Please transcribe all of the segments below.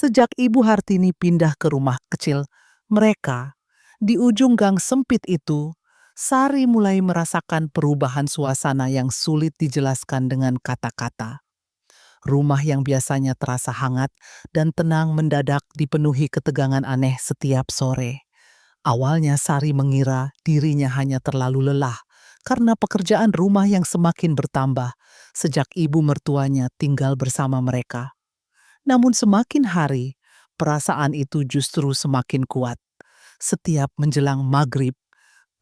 Sejak Ibu Hartini pindah ke rumah kecil mereka, di ujung gang sempit itu, Sari mulai merasakan perubahan suasana yang sulit dijelaskan dengan kata-kata. Rumah yang biasanya terasa hangat dan tenang mendadak dipenuhi ketegangan aneh setiap sore. Awalnya Sari mengira dirinya hanya terlalu lelah karena pekerjaan rumah yang semakin bertambah sejak ibu mertuanya tinggal bersama mereka. Namun semakin hari, perasaan itu justru semakin kuat. Setiap menjelang maghrib,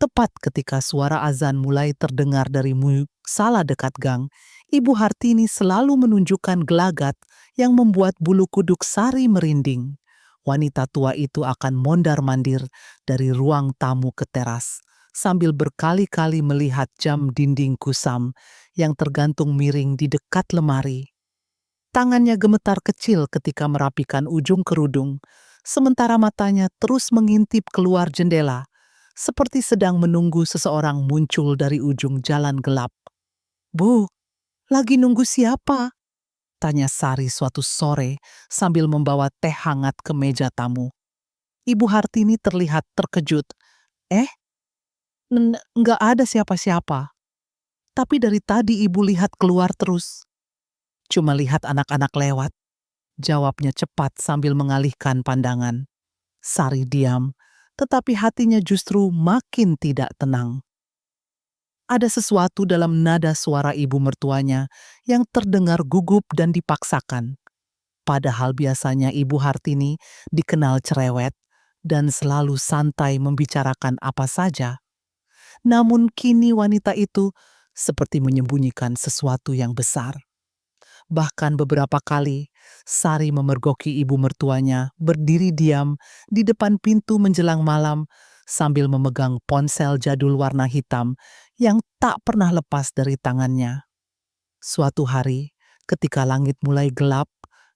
tepat ketika suara azan mulai terdengar dari salah dekat gang, Ibu Hartini selalu menunjukkan gelagat yang membuat bulu kuduk Sari merinding. Wanita tua itu akan mondar-mandir dari ruang tamu ke teras, sambil berkali-kali melihat jam dinding kusam yang tergantung miring di dekat lemari. Tangannya gemetar kecil ketika merapikan ujung kerudung, sementara matanya terus mengintip keluar jendela, seperti sedang menunggu seseorang muncul dari ujung jalan gelap. "Bu, lagi nunggu siapa?" tanya Sari suatu sore sambil membawa teh hangat ke meja tamu. Ibu Hartini terlihat terkejut. "Eh, nggak ada siapa-siapa. Tapi dari tadi ibu lihat keluar terus. Cuma lihat anak-anak lewat," jawabnya cepat sambil mengalihkan pandangan. Sari diam, tetapi hatinya justru makin tidak tenang. Ada sesuatu dalam nada suara ibu mertuanya yang terdengar gugup dan dipaksakan. Padahal biasanya Ibu Hartini dikenal cerewet dan selalu santai membicarakan apa saja. Namun kini wanita itu seperti menyembunyikan sesuatu yang besar. Bahkan beberapa kali, Sari memergoki ibu mertuanya berdiri diam di depan pintu menjelang malam sambil memegang ponsel jadul warna hitam yang tak pernah lepas dari tangannya. Suatu hari, ketika langit mulai gelap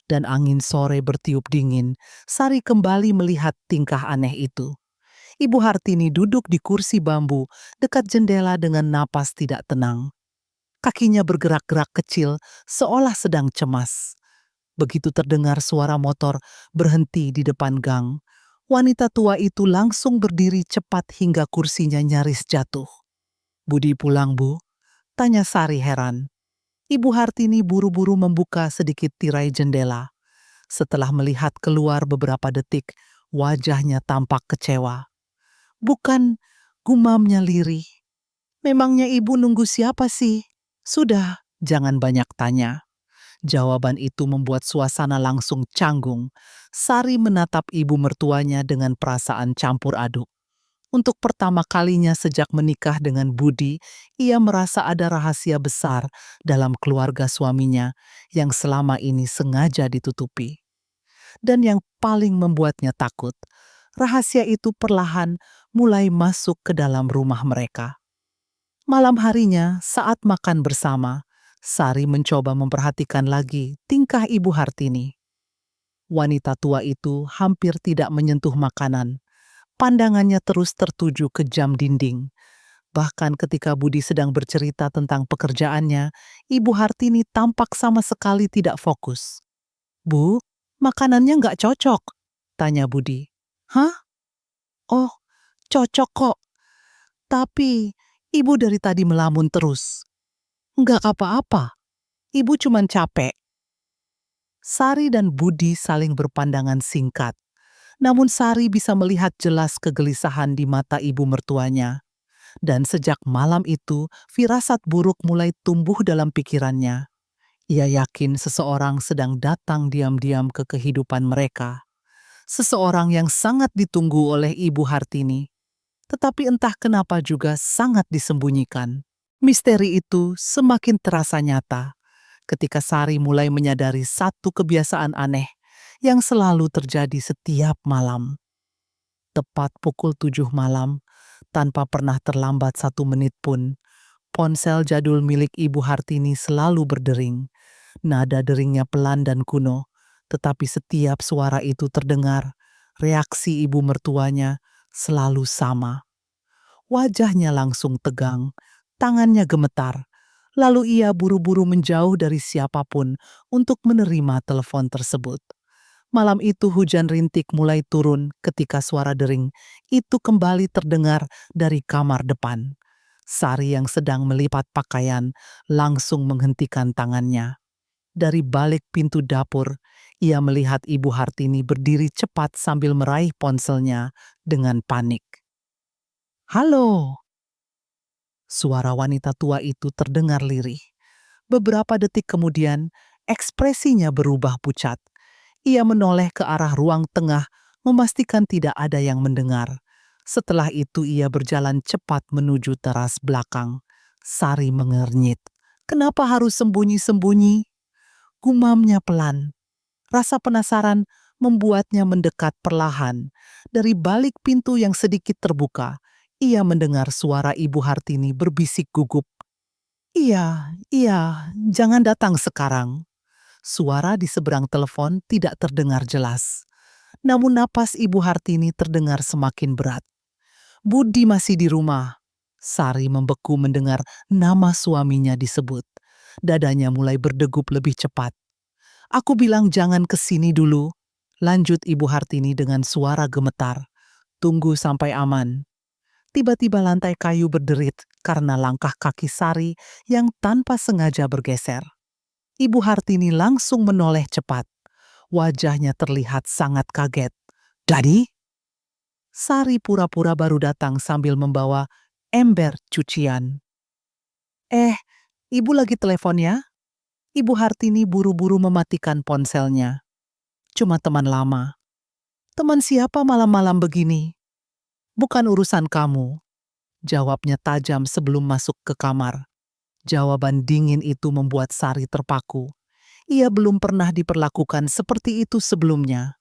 dan angin sore bertiup dingin, Sari kembali melihat tingkah aneh itu. Ibu Hartini duduk di kursi bambu dekat jendela dengan napas tidak tenang. Kakinya bergerak-gerak kecil seolah sedang cemas. Begitu terdengar suara motor berhenti di depan gang, wanita tua itu langsung berdiri cepat hingga kursinya nyaris jatuh. "Budi pulang, Bu?" tanya Sari heran. Ibu Hartini buru-buru membuka sedikit tirai jendela. Setelah melihat keluar beberapa detik, wajahnya tampak kecewa. "Bukan," gumamnya lirih. "Memangnya ibu nunggu siapa sih?" "Sudah, jangan banyak tanya." Jawaban itu membuat suasana langsung canggung. Sari menatap ibu mertuanya dengan perasaan campur aduk. Untuk pertama kalinya sejak menikah dengan Budi, ia merasa ada rahasia besar dalam keluarga suaminya yang selama ini sengaja ditutupi. Dan yang paling membuatnya takut, rahasia itu perlahan mulai masuk ke dalam rumah mereka. Malam harinya, saat makan bersama, Sari mencoba memperhatikan lagi tingkah Ibu Hartini. Wanita tua itu hampir tidak menyentuh makanan. Pandangannya terus tertuju ke jam dinding. Bahkan ketika Budi sedang bercerita tentang pekerjaannya, Ibu Hartini tampak sama sekali tidak fokus. "Bu, makanannya nggak cocok," tanya Budi. "Hah? Oh, cocok kok. Tapi ibu dari tadi melamun terus." "Nggak apa-apa, ibu cuman capek." Sari dan Budi saling berpandangan singkat. Namun Sari bisa melihat jelas kegelisahan di mata ibu mertuanya. Dan sejak malam itu, firasat buruk mulai tumbuh dalam pikirannya. Ia yakin seseorang sedang datang diam-diam ke kehidupan mereka. Seseorang yang sangat ditunggu oleh Ibu Hartini. Tetapi entah kenapa juga sangat disembunyikan. Misteri itu semakin terasa nyata ketika Sari mulai menyadari satu kebiasaan aneh yang selalu terjadi setiap malam. Tepat pukul 7 malam, tanpa pernah terlambat 1 menit pun, ponsel jadul milik Ibu Hartini selalu berdering. Nada deringnya pelan dan kuno, tetapi setiap suara itu terdengar, reaksi ibu mertuanya selalu sama. Wajahnya langsung tegang, tangannya gemetar, lalu ia buru-buru menjauh dari siapapun untuk menerima telepon tersebut. Malam itu hujan rintik mulai turun ketika suara dering itu kembali terdengar dari kamar depan. Sari yang sedang melipat pakaian langsung menghentikan tangannya. Dari balik pintu dapur, ia melihat Ibu Hartini berdiri cepat sambil meraih ponselnya dengan panik. "Halo!" Suara wanita tua itu terdengar lirih. Beberapa detik kemudian, ekspresinya berubah pucat. Ia menoleh ke arah ruang tengah, memastikan tidak ada yang mendengar. Setelah itu ia berjalan cepat menuju teras belakang. Sari mengernyit. "Kenapa harus sembunyi-sembunyi?" Gumamnya pelan. Rasa penasaran membuatnya mendekat perlahan. Dari balik pintu yang sedikit terbuka, ia mendengar suara Ibu Hartini berbisik gugup. "Iya, iya, jangan datang sekarang." Suara di seberang telepon tidak terdengar jelas. Namun napas Ibu Hartini terdengar semakin berat. "Budi masih di rumah." Sari membeku mendengar nama suaminya disebut. Dadanya mulai berdegup lebih cepat. "Aku bilang jangan ke sini dulu," lanjut Ibu Hartini dengan suara gemetar. "Tunggu sampai aman." Tiba-tiba lantai kayu berderit karena langkah kaki Sari yang tanpa sengaja bergeser. Ibu Hartini langsung menoleh cepat. Wajahnya terlihat sangat kaget. "Dadi?" Sari pura-pura baru datang sambil membawa ember cucian. "Eh, ibu lagi telepon ya?" Ibu Hartini buru-buru mematikan ponselnya. "Cuma teman lama." "Teman siapa malam-malam begini?" "Bukan urusan kamu," jawabnya tajam sebelum masuk ke kamar. Jawaban dingin itu membuat Sari terpaku. Ia belum pernah diperlakukan seperti itu sebelumnya.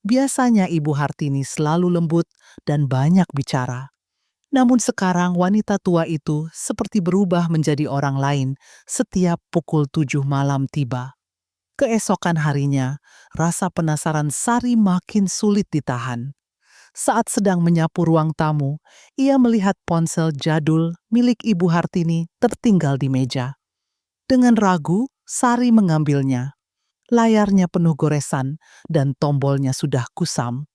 Biasanya Ibu Hartini selalu lembut dan banyak bicara. Namun sekarang wanita tua itu seperti berubah menjadi orang lain setiap pukul 7 malam tiba. Keesokan harinya, rasa penasaran Sari makin sulit ditahan. Saat sedang menyapu ruang tamu, ia melihat ponsel jadul milik Ibu Hartini tertinggal di meja. Dengan ragu, Sari mengambilnya. Layarnya penuh goresan dan tombolnya sudah kusam.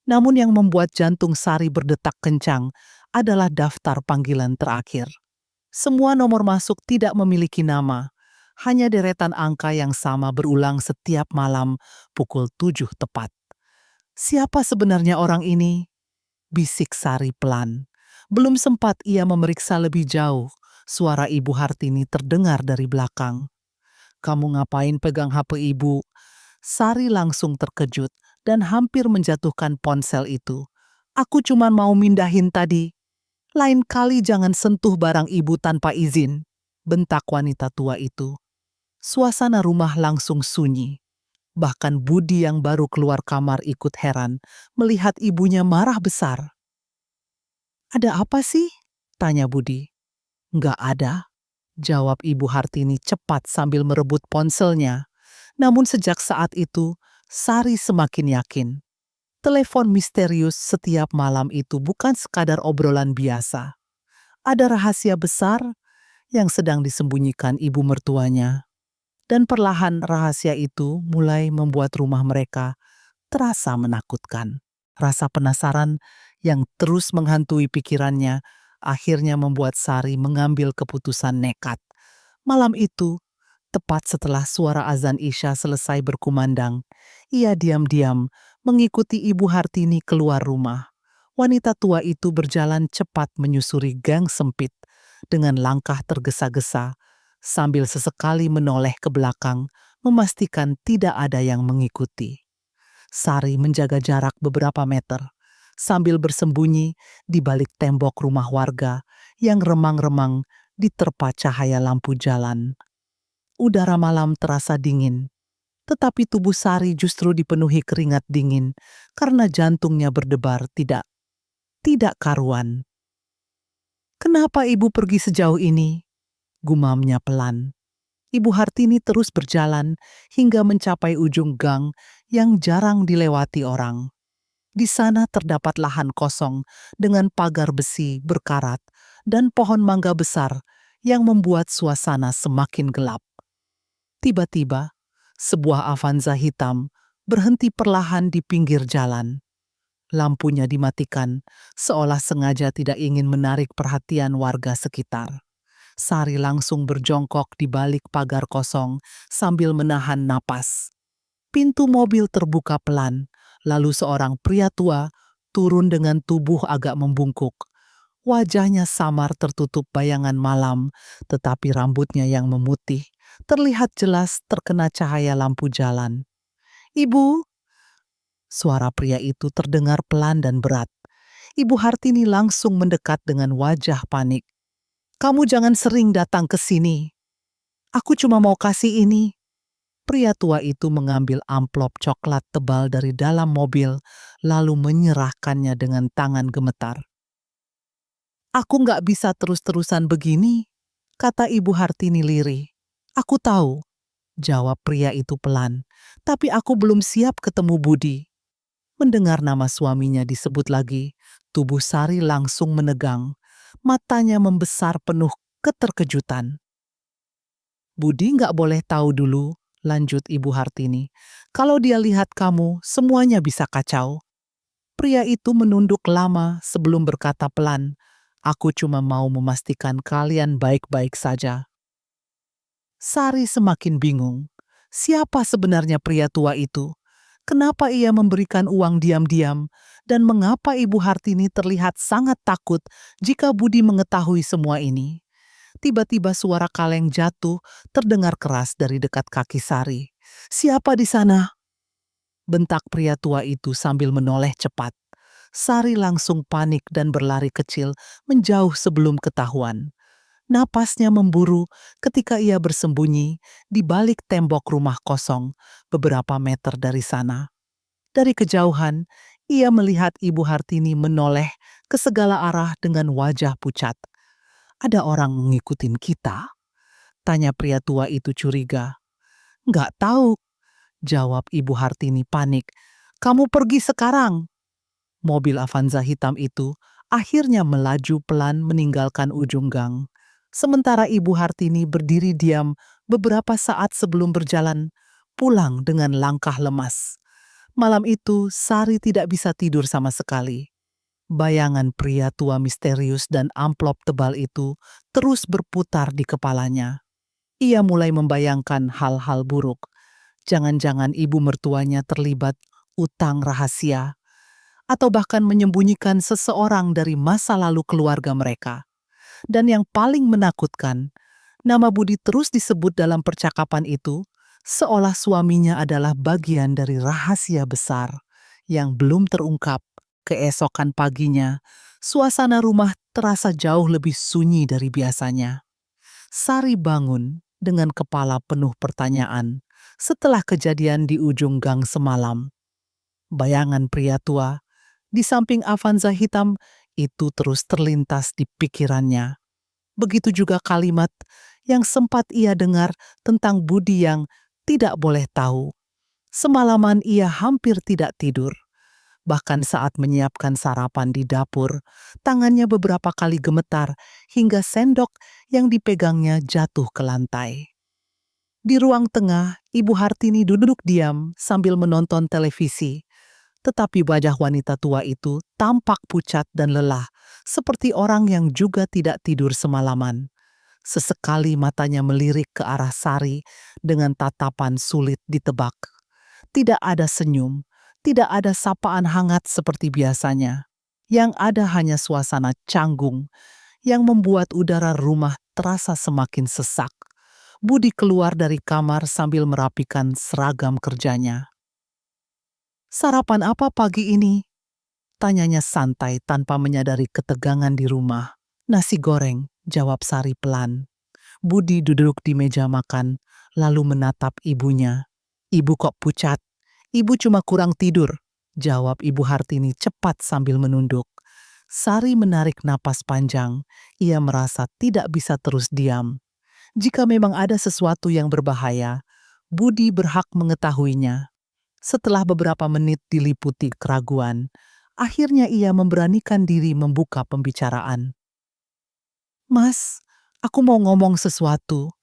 Namun yang membuat jantung Sari berdetak kencang adalah daftar panggilan terakhir. Semua nomor masuk tidak memiliki nama, hanya deretan angka yang sama berulang setiap malam pukul 7 tepat. "Siapa sebenarnya orang ini?" bisik Sari pelan. Belum sempat ia memeriksa lebih jauh, suara Ibu Hartini terdengar dari belakang. "Kamu ngapain pegang HP ibu?" Sari langsung terkejut dan hampir menjatuhkan ponsel itu. "Aku cuma mau mindahin tadi." "Lain kali jangan sentuh barang ibu tanpa izin," bentak wanita tua itu. Suasana rumah langsung sunyi. Bahkan Budi yang baru keluar kamar ikut heran melihat ibunya marah besar. "Ada apa sih?" tanya Budi. "Nggak ada," jawab Ibu Hartini cepat sambil merebut ponselnya. Namun sejak saat itu, Sari semakin yakin. Telepon misterius setiap malam itu bukan sekadar obrolan biasa. Ada rahasia besar yang sedang disembunyikan ibu mertuanya. Dan perlahan rahasia itu mulai membuat rumah mereka terasa menakutkan. Rasa penasaran yang terus menghantui pikirannya akhirnya membuat Sari mengambil keputusan nekat. Malam itu, tepat setelah suara azan Isya selesai berkumandang, ia diam-diam mengikuti Ibu Hartini keluar rumah. Wanita tua itu berjalan cepat menyusuri gang sempit dengan langkah tergesa-gesa, sambil sesekali menoleh ke belakang, memastikan tidak ada yang mengikuti. Sari menjaga jarak beberapa meter, sambil bersembunyi di balik tembok rumah warga yang remang-remang diterpa cahaya lampu jalan. Udara malam terasa dingin, tetapi tubuh Sari justru dipenuhi keringat dingin karena jantungnya berdebar tidak karuan. "Kenapa ibu pergi sejauh ini?" gumamnya pelan. Ibu Hartini terus berjalan hingga mencapai ujung gang yang jarang dilewati orang. Di sana terdapat lahan kosong dengan pagar besi berkarat dan pohon mangga besar yang membuat suasana semakin gelap. Tiba-tiba, sebuah Avanza hitam berhenti perlahan di pinggir jalan. Lampunya dimatikan, seolah sengaja tidak ingin menarik perhatian warga sekitar. Sari langsung berjongkok di balik pagar kosong sambil menahan napas. Pintu mobil terbuka pelan, lalu seorang pria tua turun dengan tubuh agak membungkuk. Wajahnya samar tertutup bayangan malam, tetapi rambutnya yang memutih terlihat jelas terkena cahaya lampu jalan. "Ibu," suara pria itu terdengar pelan dan berat. Ibu Hartini langsung mendekat dengan wajah panik. "Kamu jangan sering datang ke sini. Aku cuma mau kasih ini." Pria tua itu mengambil amplop coklat tebal dari dalam mobil, lalu menyerahkannya dengan tangan gemetar. "Aku nggak bisa terus-terusan begini," kata Ibu Hartini lirih. "Aku tahu," jawab pria itu pelan, "tapi aku belum siap ketemu Budi." Mendengar nama suaminya disebut lagi, tubuh Sari langsung menegang. Matanya membesar penuh keterkejutan. "Budi nggak boleh tahu dulu," lanjut Ibu Hartini. "Kalau dia lihat kamu, semuanya bisa kacau." Pria itu menunduk lama sebelum berkata pelan, "Aku cuma mau memastikan kalian baik-baik saja." Sari semakin bingung. Siapa sebenarnya pria tua itu? Kenapa ia memberikan uang diam-diam? Dan mengapa Ibu Hartini terlihat sangat takut jika Budi mengetahui semua ini? Tiba-tiba suara kaleng jatuh terdengar keras dari dekat kaki Sari. "Siapa di sana?" bentak pria tua itu sambil menoleh cepat. Sari langsung panik dan berlari kecil menjauh sebelum ketahuan. Napasnya memburu ketika ia bersembunyi di balik tembok rumah kosong beberapa meter dari sana. Dari kejauhan, ia melihat Ibu Hartini menoleh ke segala arah dengan wajah pucat. "Ada orang ngikutin kita?" tanya pria tua itu curiga. "Nggak tahu," jawab Ibu Hartini panik. "Kamu pergi sekarang." Mobil Avanza hitam itu akhirnya melaju pelan meninggalkan ujung gang. Sementara Ibu Hartini berdiri diam beberapa saat sebelum berjalan pulang dengan langkah lemas. Malam itu, Sari tidak bisa tidur sama sekali. Bayangan pria tua misterius dan amplop tebal itu terus berputar di kepalanya. Ia mulai membayangkan hal-hal buruk. Jangan-jangan ibu mertuanya terlibat utang rahasia, atau bahkan menyembunyikan seseorang dari masa lalu keluarga mereka. Dan yang paling menakutkan, nama Budi terus disebut dalam percakapan itu, seolah suaminya adalah bagian dari rahasia besar yang belum terungkap. Keesokan paginya, suasana rumah terasa jauh lebih sunyi dari biasanya. Sari bangun dengan kepala penuh pertanyaan setelah kejadian di ujung gang semalam. Bayangan pria tua di samping Avanza hitam itu terus terlintas di pikirannya. Begitu juga kalimat yang sempat ia dengar tentang Budi yang tidak boleh tahu. Semalaman ia hampir tidak tidur. Bahkan saat menyiapkan sarapan di dapur, tangannya beberapa kali gemetar hingga sendok yang dipegangnya jatuh ke lantai. Di ruang tengah, Ibu Hartini duduk diam sambil menonton televisi. Tetapi wajah wanita tua itu tampak pucat dan lelah, seperti orang yang juga tidak tidur semalaman. Sesekali matanya melirik ke arah Sari dengan tatapan sulit ditebak. Tidak ada senyum, tidak ada sapaan hangat seperti biasanya. Yang ada hanya suasana canggung yang membuat udara rumah terasa semakin sesak. Budi keluar dari kamar sambil merapikan seragam kerjanya. "Sarapan apa pagi ini?" tanyanya santai tanpa menyadari ketegangan di rumah. "Nasi goreng," jawab Sari pelan. Budi duduk di meja makan, lalu menatap ibunya. "Ibu kok pucat?" "Ibu cuma kurang tidur," jawab Ibu Hartini cepat sambil menunduk. Sari menarik napas panjang. Ia merasa tidak bisa terus diam. Jika memang ada sesuatu yang berbahaya, Budi berhak mengetahuinya. Setelah beberapa menit diliputi keraguan, akhirnya ia memberanikan diri membuka pembicaraan. "Mas, aku mau ngomong sesuatu."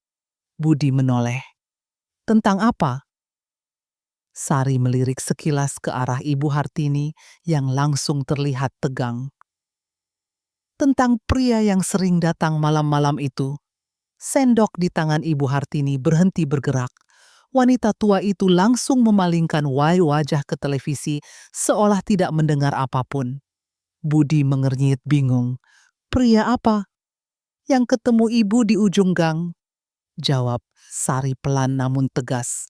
Budi menoleh. "Tentang apa?" Sari melirik sekilas ke arah Ibu Hartini yang langsung terlihat tegang. Tentang pria yang sering datang malam-malam itu, sendok di tangan Ibu Hartini berhenti bergerak. Wanita tua itu langsung memalingkan wajah ke televisi seolah tidak mendengar apapun. Budi mengernyit bingung. Pria apa? Yang ketemu ibu di ujung gang? Jawab Sari pelan namun tegas.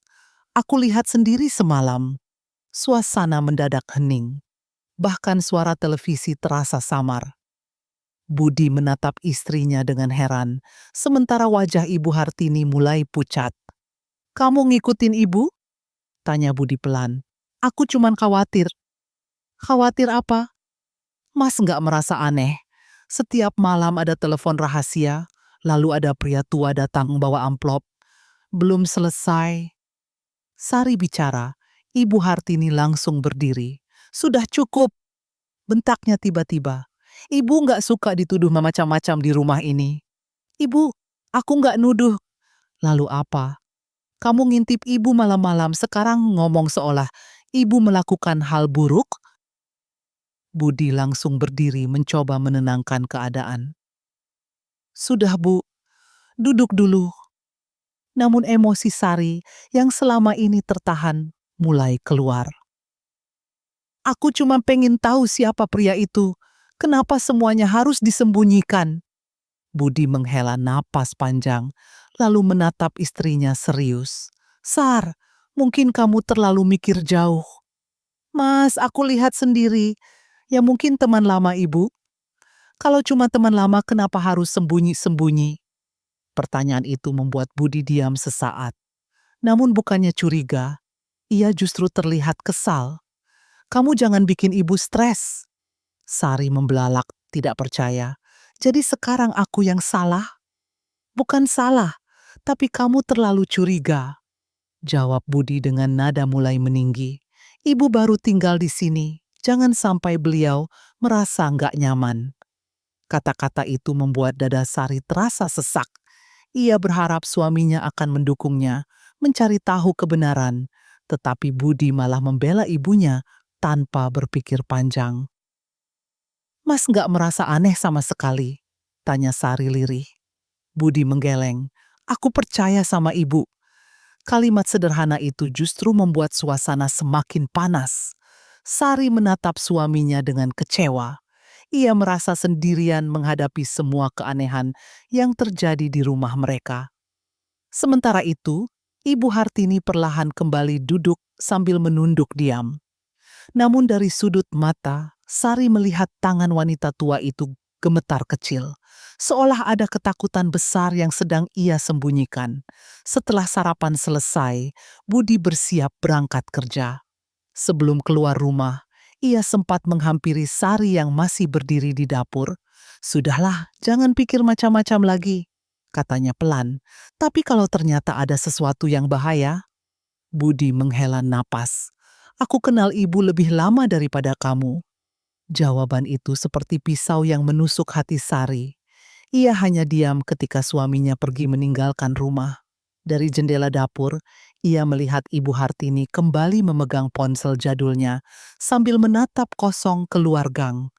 Aku lihat sendiri semalam. Suasana mendadak hening. Bahkan suara televisi terasa samar. Budi menatap istrinya dengan heran, sementara wajah Ibu Hartini mulai pucat. Kamu ngikutin ibu? Tanya Budi pelan. Aku cuman khawatir. Khawatir apa? Mas nggak merasa aneh? Setiap malam ada telepon rahasia, lalu ada pria tua datang membawa amplop. Belum selesai. Sari bicara, Ibu Hartini langsung berdiri. Sudah cukup. Bentaknya tiba-tiba. Ibu nggak suka dituduh macam-macam di rumah ini. Ibu, aku nggak nuduh. Lalu apa? Kamu ngintip ibu malam-malam sekarang ngomong seolah ibu melakukan hal buruk? Budi langsung berdiri mencoba menenangkan keadaan. Sudah bu, duduk dulu. Namun emosi Sari yang selama ini tertahan mulai keluar. Aku cuma pengen tahu siapa pria itu. Kenapa semuanya harus disembunyikan? Budi menghela napas panjang, lalu menatap istrinya serius. Sar, mungkin kamu terlalu mikir jauh. Mas, aku lihat sendiri. Ya mungkin teman lama ibu. Kalau cuma teman lama kenapa harus sembunyi-sembunyi? Pertanyaan itu membuat Budi diam sesaat. Namun bukannya curiga, ia justru terlihat kesal. Kamu jangan bikin ibu stres. Sari membelalak, tidak percaya. Jadi sekarang aku yang salah? Bukan salah, tapi kamu terlalu curiga. Jawab Budi dengan nada mulai meninggi. Ibu baru tinggal di sini, jangan sampai beliau merasa nggak nyaman. Kata-kata itu membuat dada Sari terasa sesak. Ia berharap suaminya akan mendukungnya, mencari tahu kebenaran. Tetapi Budi malah membela ibunya tanpa berpikir panjang. Mas nggak merasa aneh sama sekali? Tanya Sari lirih. Budi menggeleng. Aku percaya sama ibu. Kalimat sederhana itu justru membuat suasana semakin panas. Sari menatap suaminya dengan kecewa. Ia merasa sendirian menghadapi semua keanehan yang terjadi di rumah mereka. Sementara itu, Ibu Hartini perlahan kembali duduk sambil menunduk diam. Namun dari sudut mata, Sari melihat tangan wanita tua itu gemetar kecil, seolah ada ketakutan besar yang sedang ia sembunyikan. Setelah sarapan selesai, Budi bersiap berangkat kerja. Sebelum keluar rumah, ia sempat menghampiri Sari yang masih berdiri di dapur. Sudahlah, jangan pikir macam-macam lagi, katanya pelan. Tapi kalau ternyata ada sesuatu yang bahaya, Budi menghela napas. Aku kenal ibu lebih lama daripada kamu. Jawaban itu seperti pisau yang menusuk hati Sari. Ia hanya diam ketika suaminya pergi meninggalkan rumah. Dari jendela dapur, ia melihat Ibu Hartini kembali memegang ponsel jadulnya sambil menatap kosong keluar gang.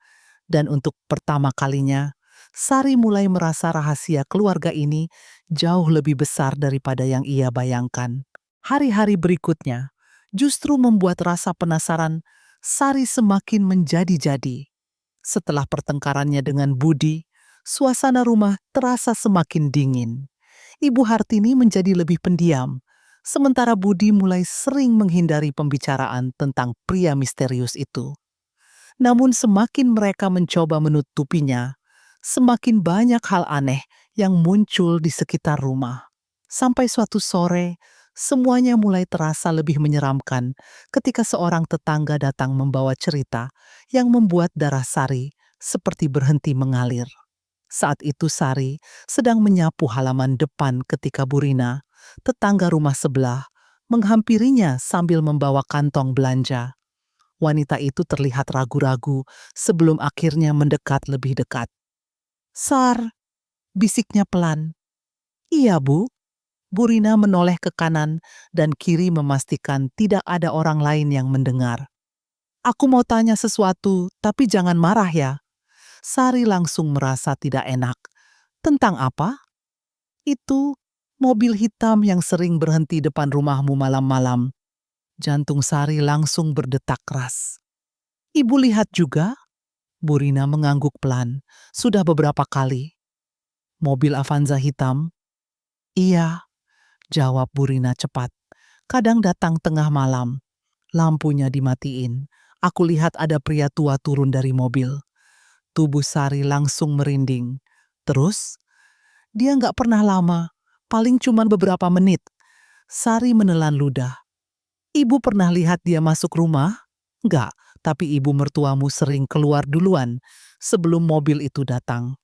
Dan untuk pertama kalinya, Sari mulai merasa rahasia keluarga ini jauh lebih besar daripada yang ia bayangkan. Hari-hari berikutnya justru membuat rasa penasaran Sari semakin menjadi-jadi. Setelah pertengkarannya dengan Budi, suasana rumah terasa semakin dingin. Ibu Hartini menjadi lebih pendiam, sementara Budi mulai sering menghindari pembicaraan tentang pria misterius itu. Namun semakin mereka mencoba menutupinya, semakin banyak hal aneh yang muncul di sekitar rumah. Sampai suatu sore, semuanya mulai terasa lebih menyeramkan ketika seorang tetangga datang membawa cerita yang membuat darah Sari seperti berhenti mengalir. Saat itu Sari sedang menyapu halaman depan ketika Burina, tetangga rumah sebelah, menghampirinya sambil membawa kantong belanja. Wanita itu terlihat ragu-ragu sebelum akhirnya mendekat lebih dekat. Sar, bisiknya pelan. Iya, Bu. Burina menoleh ke kanan dan kiri memastikan tidak ada orang lain yang mendengar. Aku mau tanya sesuatu, tapi jangan marah ya. Sari langsung merasa tidak enak. Tentang apa? Itu mobil hitam yang sering berhenti depan rumahmu malam-malam. Jantung Sari langsung berdetak keras. Ibu lihat juga? Burina mengangguk pelan. Sudah beberapa kali. Mobil Avanza hitam? Iya, jawab Burina cepat. Kadang datang tengah malam. Lampunya dimatiin. Aku lihat ada pria tua turun dari mobil. Tubuh Sari langsung merinding. Terus, dia nggak pernah lama. Paling cuma beberapa menit. Sari menelan ludah. Ibu pernah lihat dia masuk rumah? Enggak, tapi ibu mertuamu sering keluar duluan sebelum mobil itu datang.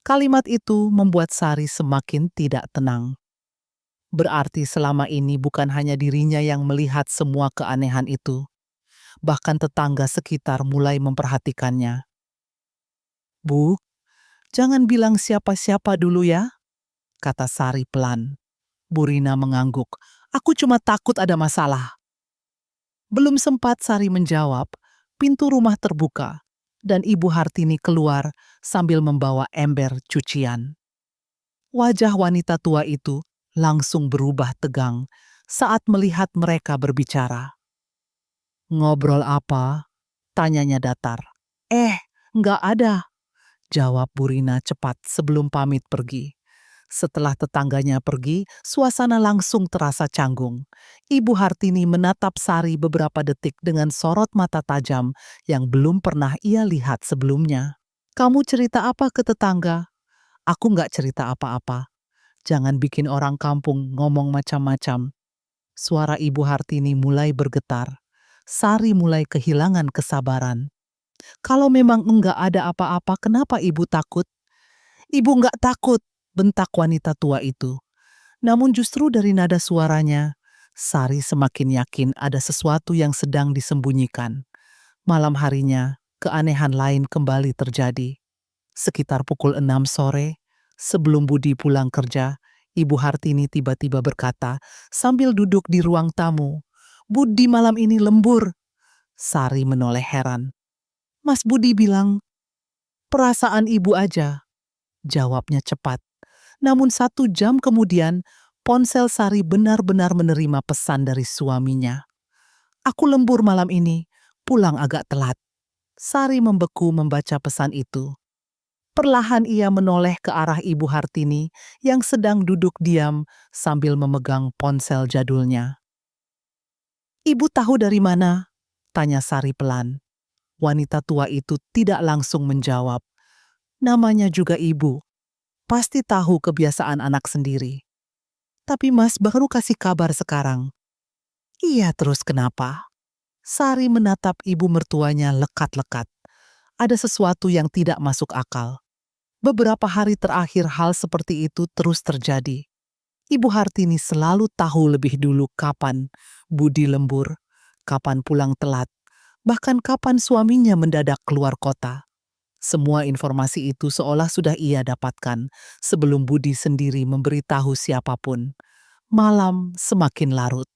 Kalimat itu membuat Sari semakin tidak tenang. Berarti selama ini bukan hanya dirinya yang melihat semua keanehan itu. Bahkan tetangga sekitar mulai memperhatikannya. Bu, jangan bilang siapa-siapa dulu ya, kata Sari pelan. Burina mengangguk. Aku cuma takut ada masalah. Belum sempat Sari menjawab, pintu rumah terbuka dan Ibu Hartini keluar sambil membawa ember cucian. Wajah wanita tua itu langsung berubah tegang saat melihat mereka berbicara. Ngobrol apa? Tanyanya datar. Nggak ada, jawab Burina cepat sebelum pamit pergi. Setelah tetangganya pergi, suasana langsung terasa canggung. Ibu Hartini menatap Sari beberapa detik dengan sorot mata tajam yang belum pernah ia lihat sebelumnya. Kamu cerita apa ke tetangga? Aku nggak cerita apa-apa. Jangan bikin orang kampung ngomong macam-macam. Suara Ibu Hartini mulai bergetar. Sari mulai kehilangan kesabaran. Kalau memang enggak ada apa-apa, kenapa ibu takut? Ibu enggak takut, bentak wanita tua itu. Namun justru dari nada suaranya, Sari semakin yakin ada sesuatu yang sedang disembunyikan. Malam harinya, keanehan lain kembali terjadi. Sekitar pukul 6 sore, sebelum Budi pulang kerja, Ibu Hartini tiba-tiba berkata sambil duduk di ruang tamu, "Budi malam ini lembur." Sari menoleh heran. Mas Budi bilang, "Perasaan ibu aja," jawabnya cepat. Namun 1 jam kemudian, ponsel Sari benar-benar menerima pesan dari suaminya. "Aku lembur malam ini, pulang agak telat." Sari membeku membaca pesan itu. Perlahan ia menoleh ke arah Ibu Hartini yang sedang duduk diam sambil memegang ponsel jadulnya. "Ibu tahu dari mana?" tanya Sari pelan. Wanita tua itu tidak langsung menjawab. Namanya juga ibu. Pasti tahu kebiasaan anak sendiri. Tapi Mas baru kasih kabar sekarang. Iya, terus kenapa? Sari menatap ibu mertuanya lekat-lekat. Ada sesuatu yang tidak masuk akal. Beberapa hari terakhir hal seperti itu terus terjadi. Ibu Hartini selalu tahu lebih dulu kapan Budi lembur, kapan pulang telat, bahkan kapan suaminya mendadak keluar kota. Semua informasi itu seolah sudah ia dapatkan sebelum Budi sendiri memberitahu siapapun. Malam semakin larut.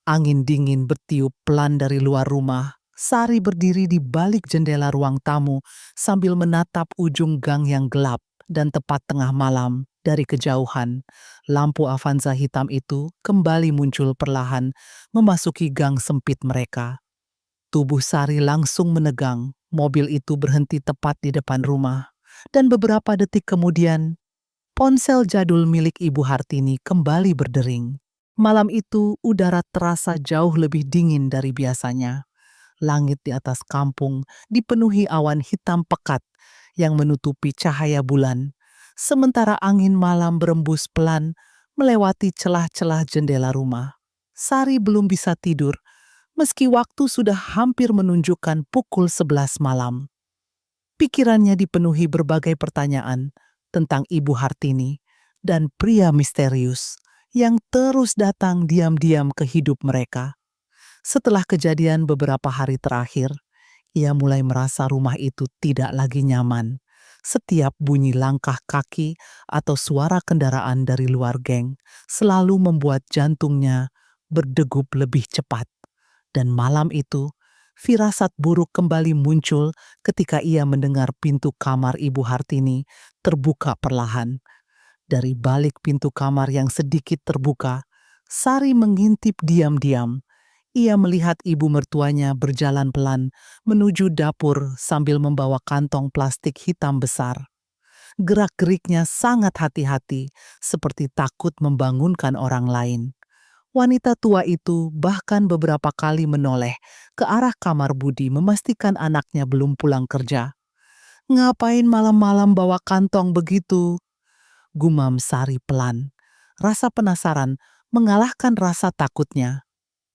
Angin dingin bertiup pelan dari luar rumah. Sari berdiri di balik jendela ruang tamu sambil menatap ujung gang yang gelap dan tepat tengah malam. Dari kejauhan, lampu Avanza hitam itu kembali muncul perlahan memasuki gang sempit mereka. Tubuh Sari langsung menegang. Mobil itu berhenti tepat di depan rumah. Dan beberapa detik kemudian, ponsel jadul milik Ibu Hartini kembali berdering. Malam itu, udara terasa jauh lebih dingin dari biasanya. Langit di atas kampung dipenuhi awan hitam pekat yang menutupi cahaya bulan. Sementara angin malam berembus pelan melewati celah-celah jendela rumah. Sari belum bisa tidur meski waktu sudah hampir menunjukkan pukul 11 malam. Pikirannya dipenuhi berbagai pertanyaan tentang Ibu Hartini dan pria misterius yang terus datang diam-diam ke hidup mereka. Setelah kejadian beberapa hari terakhir, ia mulai merasa rumah itu tidak lagi nyaman. Setiap bunyi langkah kaki atau suara kendaraan dari luar geng selalu membuat jantungnya berdegup lebih cepat. Dan malam itu, firasat buruk kembali muncul ketika ia mendengar pintu kamar Ibu Hartini terbuka perlahan. Dari balik pintu kamar yang sedikit terbuka, Sari mengintip diam-diam. Ia melihat ibu mertuanya berjalan pelan menuju dapur sambil membawa kantong plastik hitam besar. Gerak-geriknya sangat hati-hati, seperti takut membangunkan orang lain. Wanita tua itu bahkan beberapa kali menoleh ke arah kamar Budi memastikan anaknya belum pulang kerja. "Ngapain malam-malam bawa kantong begitu?" gumam Sari pelan. Rasa penasaran mengalahkan rasa takutnya.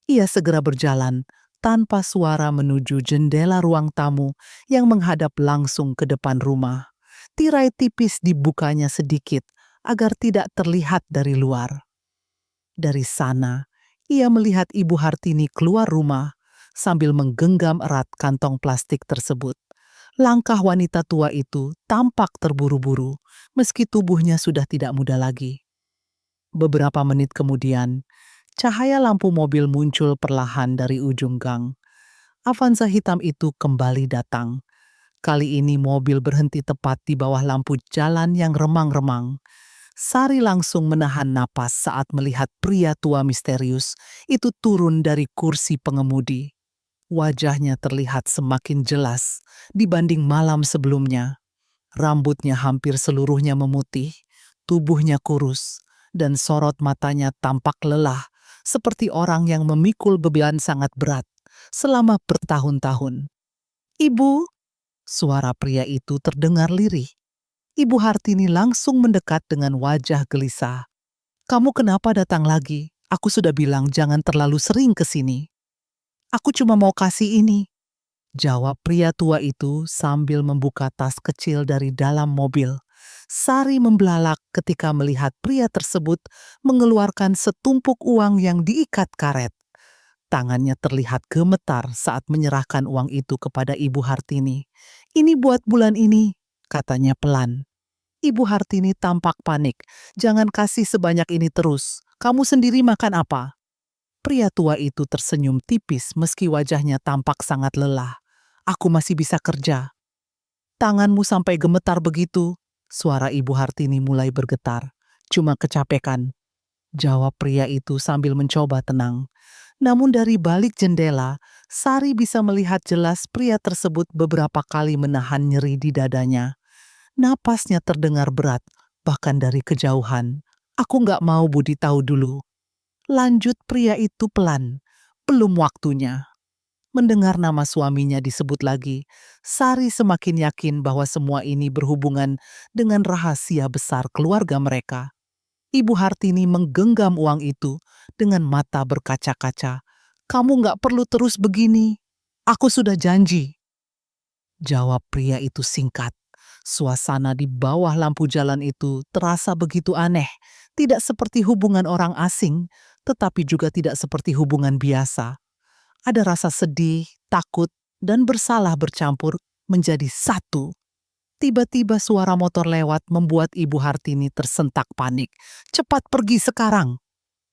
Ia segera berjalan tanpa suara menuju jendela ruang tamu yang menghadap langsung ke depan rumah. Tirai tipis dibukanya sedikit agar tidak terlihat dari luar. Dari sana, ia melihat Ibu Hartini keluar rumah sambil menggenggam erat kantong plastik tersebut. Langkah wanita tua itu tampak terburu-buru, meski tubuhnya sudah tidak muda lagi. Beberapa menit kemudian, cahaya lampu mobil muncul perlahan dari ujung gang. Avanza hitam itu kembali datang. Kali ini mobil berhenti tepat di bawah lampu jalan yang remang-remang. Sari langsung menahan napas saat melihat pria tua misterius itu turun dari kursi pengemudi. Wajahnya terlihat semakin jelas dibanding malam sebelumnya. Rambutnya hampir seluruhnya memutih, tubuhnya kurus, dan sorot matanya tampak lelah, seperti orang yang memikul beban sangat berat selama bertahun-tahun. "Ibu," suara pria itu terdengar lirih. Ibu Hartini langsung mendekat dengan wajah gelisah. "Kamu kenapa datang lagi? Aku sudah bilang jangan terlalu sering ke sini." "Aku cuma mau kasih ini," jawab pria tua itu sambil membuka tas kecil dari dalam mobil. Sari membelalak ketika melihat pria tersebut mengeluarkan setumpuk uang yang diikat karet. Tangannya terlihat gemetar saat menyerahkan uang itu kepada Ibu Hartini. "Ini buat bulan ini," katanya pelan. Ibu Hartini tampak panik. "Jangan kasih sebanyak ini terus. Kamu sendiri makan apa?" Pria tua itu tersenyum tipis meski wajahnya tampak sangat lelah. "Aku masih bisa kerja." "Tanganmu sampai gemetar begitu?" Suara Ibu Hartini mulai bergetar. "Cuma kecapekan," jawab pria itu sambil mencoba tenang. Namun dari balik jendela, Sari bisa melihat jelas pria tersebut beberapa kali menahan nyeri di dadanya. Napasnya terdengar berat, bahkan dari kejauhan. "Aku nggak mau Budi tahu dulu," lanjut pria itu pelan. "Belum waktunya." Mendengar nama suaminya disebut lagi, Sari semakin yakin bahwa semua ini berhubungan dengan rahasia besar keluarga mereka. Ibu Hartini menggenggam uang itu dengan mata berkaca-kaca. "Kamu nggak perlu terus begini. Aku sudah janji," jawab pria itu singkat. Suasana di bawah lampu jalan itu terasa begitu aneh. Tidak seperti hubungan orang asing, tetapi juga tidak seperti hubungan biasa. Ada rasa sedih, takut, dan bersalah bercampur menjadi satu. Tiba-tiba suara motor lewat membuat Ibu Hartini tersentak panik. "Cepat pergi sekarang,"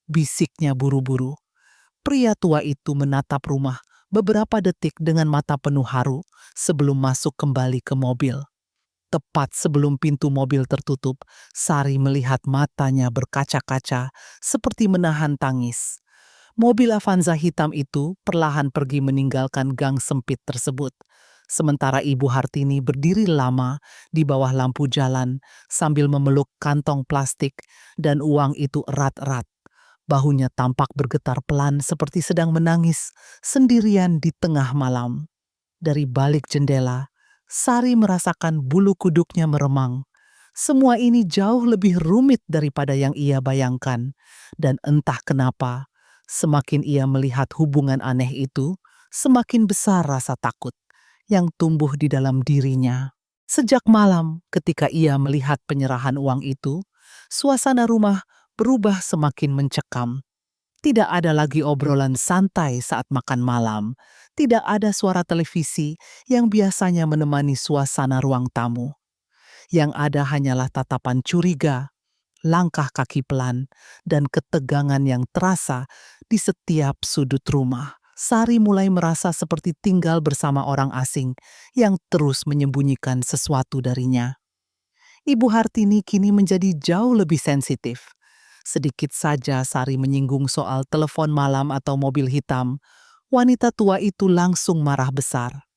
bisiknya buru-buru. Pria tua itu menatap rumah beberapa detik dengan mata penuh haru sebelum masuk kembali ke mobil. Tepat sebelum pintu mobil tertutup, Sari melihat matanya berkaca-kaca seperti menahan tangis. Mobil Avanza hitam itu perlahan pergi meninggalkan gang sempit tersebut. Sementara Ibu Hartini berdiri lama di bawah lampu jalan sambil memeluk kantong plastik dan uang itu erat-erat. Bahunya tampak bergetar pelan seperti sedang menangis sendirian di tengah malam. Dari balik jendela, Sari merasakan bulu kuduknya meremang. Semua ini jauh lebih rumit daripada yang ia bayangkan. Dan entah kenapa, semakin ia melihat hubungan aneh itu, semakin besar rasa takut yang tumbuh di dalam dirinya. Sejak malam, ketika ia melihat penyerahan uang itu, suasana rumah berubah semakin mencekam. Tidak ada lagi obrolan santai saat makan malam. Tidak ada suara televisi yang biasanya menemani suasana ruang tamu. Yang ada hanyalah tatapan curiga, langkah kaki pelan, dan ketegangan yang terasa di setiap sudut rumah. Sari mulai merasa seperti tinggal bersama orang asing yang terus menyembunyikan sesuatu darinya. Ibu Hartini kini menjadi jauh lebih sensitif. Sedikit saja Sari menyinggung soal telepon malam atau mobil hitam, wanita tua itu langsung marah besar.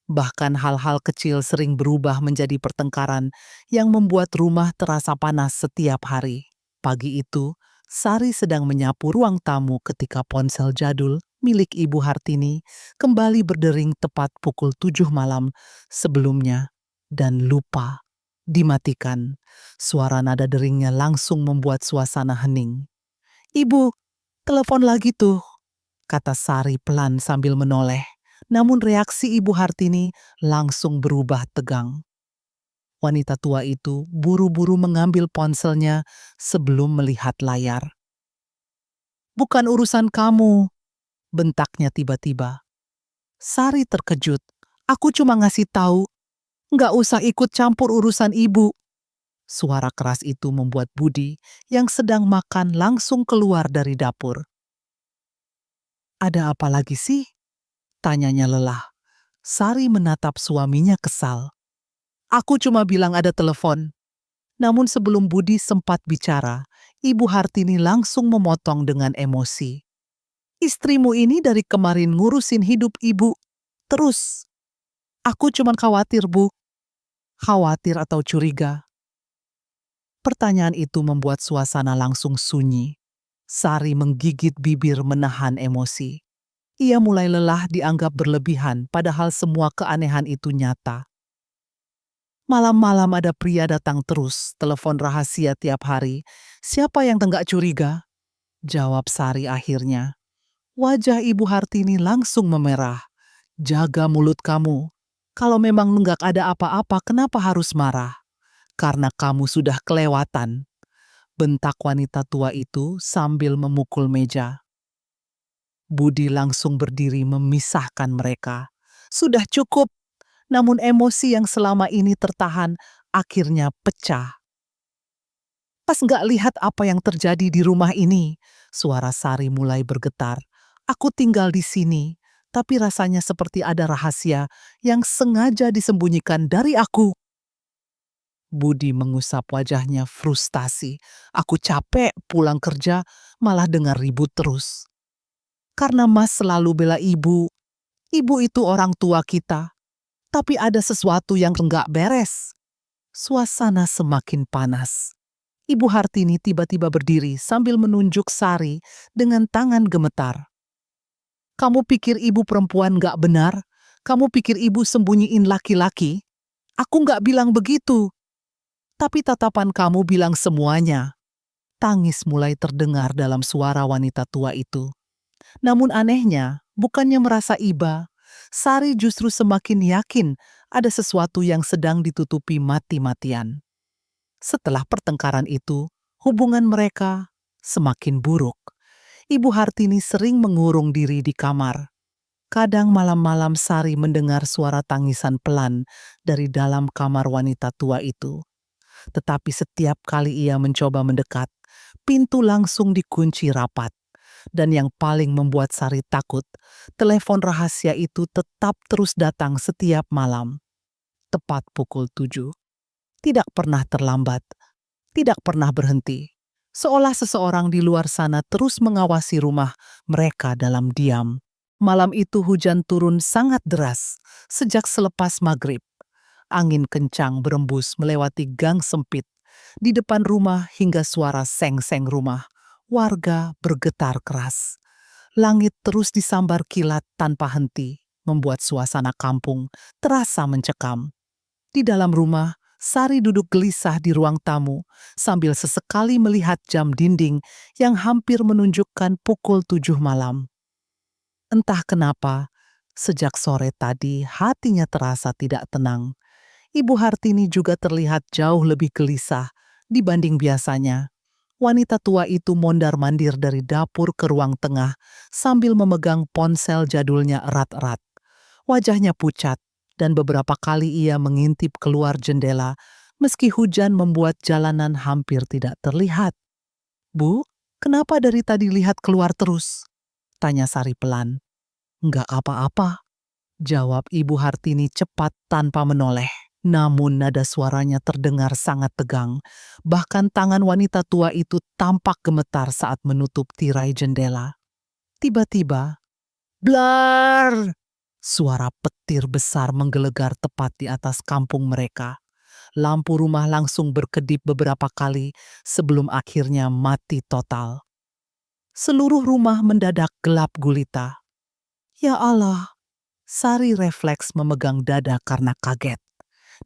Bahkan hal-hal kecil sering berubah menjadi pertengkaran yang membuat rumah terasa panas setiap hari. Pagi itu, Sari sedang menyapu ruang tamu ketika ponsel jadul milik Ibu Hartini kembali berdering tepat pukul 7 malam sebelumnya dan lupa dimatikan. Suara nada deringnya langsung membuat suasana hening. "Ibu, telepon lagi tuh," kata Sari pelan sambil menoleh. Namun reaksi Ibu Hartini langsung berubah tegang. Wanita tua itu buru-buru mengambil ponselnya sebelum melihat layar. "Bukan urusan kamu," bentaknya tiba-tiba. Sari terkejut. "Aku cuma ngasih tahu, nggak usah ikut campur urusan ibu." Suara keras itu membuat Budi yang sedang makan langsung keluar dari dapur. "Ada apa lagi sih?" tanyanya lelah. Sari menatap suaminya kesal. "Aku cuma bilang ada telepon." Namun sebelum Budi sempat bicara, Ibu Hartini langsung memotong dengan emosi. "Istrimu ini dari kemarin ngurusin hidup ibu. Terus, aku cuma khawatir, Bu." Khawatir atau curiga? Pertanyaan itu membuat suasana langsung sunyi. Sari menggigit bibir menahan emosi. Ia mulai lelah dianggap berlebihan padahal semua keanehan itu nyata. Malam-malam ada pria datang terus, telepon rahasia tiap hari. "Siapa yang tenggak curiga?" jawab Sari akhirnya. Wajah Ibu Hartini langsung memerah. "Jaga mulut kamu. Kalau memang enggak ada apa-apa, kenapa harus marah? Karena kamu sudah kelewatan," bentak wanita tua itu sambil memukul meja. Budi langsung berdiri memisahkan mereka. "Sudah cukup." Namun emosi yang selama ini tertahan akhirnya pecah. "Pas nggak lihat apa yang terjadi di rumah ini?" Suara Sari mulai bergetar. "Aku tinggal di sini, tapi rasanya seperti ada rahasia yang sengaja disembunyikan dari aku." Budi mengusap wajahnya frustasi. "Aku capek pulang kerja malah dengar ribut terus. Karena Mas selalu bela ibu. Ibu itu orang tua kita. Tapi ada sesuatu yang enggak beres." Suasana semakin panas. Ibu Hartini tiba-tiba berdiri sambil menunjuk Sari dengan tangan gemetar. "Kamu pikir ibu perempuan enggak benar? Kamu pikir ibu sembunyiin laki-laki? Aku enggak bilang begitu. Tapi tatapan kamu bilang semuanya." Tangis mulai terdengar dalam suara wanita tua itu. Namun anehnya, bukannya merasa iba, Sari justru semakin yakin ada sesuatu yang sedang ditutupi mati-matian. Setelah pertengkaran itu, hubungan mereka semakin buruk. Ibu Hartini sering mengurung diri di kamar. Kadang malam-malam Sari mendengar suara tangisan pelan dari dalam kamar wanita tua itu. Tetapi setiap kali ia mencoba mendekat, pintu langsung dikunci rapat. Dan yang paling membuat Sari takut, telepon rahasia itu tetap terus datang setiap malam. Tepat pukul 7. Tidak pernah terlambat, tidak pernah berhenti. Seolah seseorang di luar sana terus mengawasi rumah mereka dalam diam. Malam itu hujan turun sangat deras sejak selepas maghrib. Angin kencang berembus melewati gang sempit di depan rumah hingga suara seng-seng rumah warga bergetar keras. Langit terus disambar kilat tanpa henti, membuat suasana kampung terasa mencekam. Di dalam rumah, Sari duduk gelisah di ruang tamu sambil sesekali melihat jam dinding yang hampir menunjukkan pukul 7 malam. Entah kenapa, sejak sore tadi hatinya terasa tidak tenang. Ibu Hartini juga terlihat jauh lebih gelisah dibanding biasanya. Wanita tua itu mondar-mandir dari dapur ke ruang tengah sambil memegang ponsel jadulnya erat-erat. Wajahnya pucat dan beberapa kali ia mengintip keluar jendela meski hujan membuat jalanan hampir tidak terlihat. "Bu, kenapa dari tadi lihat keluar terus?" tanya Sari pelan. "Nggak apa-apa," jawab Ibu Hartini cepat tanpa menoleh. Namun nada suaranya terdengar sangat tegang. Bahkan tangan wanita tua itu tampak gemetar saat menutup tirai jendela. Tiba-tiba, blar! Suara petir besar menggelegar tepat di atas kampung mereka. Lampu rumah langsung berkedip beberapa kali sebelum akhirnya mati total. Seluruh rumah mendadak gelap gulita. Ya Allah, Sari refleks memegang dada karena kaget.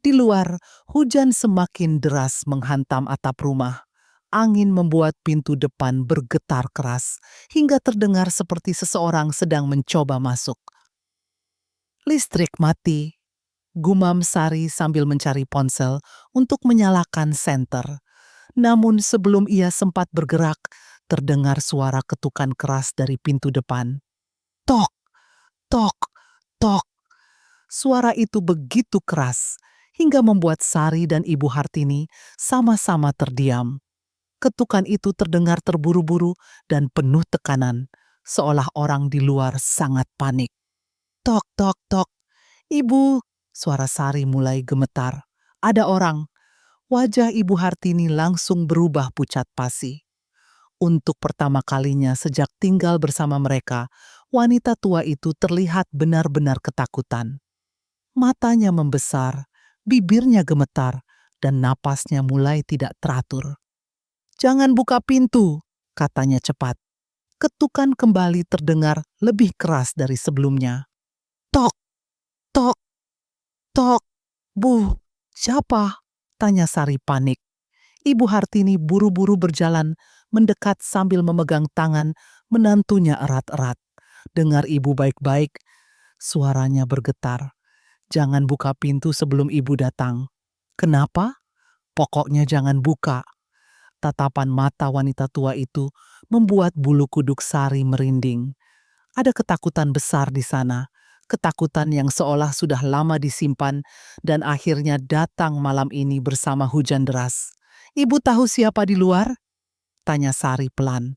Di luar, hujan semakin deras menghantam atap rumah. Angin membuat pintu depan bergetar keras, hingga terdengar seperti seseorang sedang mencoba masuk. Listrik mati, gumam Sari sambil mencari ponsel untuk menyalakan senter. Namun sebelum ia sempat bergerak, terdengar suara ketukan keras dari pintu depan. Tok, tok, tok. Suara itu begitu keras, hingga membuat Sari dan Ibu Hartini sama-sama terdiam. Ketukan itu terdengar terburu-buru dan penuh tekanan, seolah orang di luar sangat panik. Tok, tok, tok. Ibu, suara Sari mulai gemetar. Ada orang. Wajah Ibu Hartini langsung berubah pucat pasi. Untuk pertama kalinya sejak tinggal bersama mereka, wanita tua itu terlihat benar-benar ketakutan. Matanya membesar, bibirnya gemetar, dan napasnya mulai tidak teratur. "Jangan buka pintu," katanya cepat. Ketukan kembali terdengar lebih keras dari sebelumnya. Tok, tok, tok. "Bu, siapa?" tanya Sari panik. Ibu Hartini buru-buru berjalan, mendekat sambil memegang tangan menantunya erat-erat. "Dengar ibu baik-baik," suaranya bergetar. "Jangan buka pintu sebelum ibu datang." "Kenapa?" "Pokoknya jangan buka." Tatapan mata wanita tua itu membuat bulu kuduk Sari merinding. Ada ketakutan besar di sana, ketakutan yang seolah sudah lama disimpan dan akhirnya datang malam ini bersama hujan deras. "Ibu tahu siapa di luar?" tanya Sari pelan.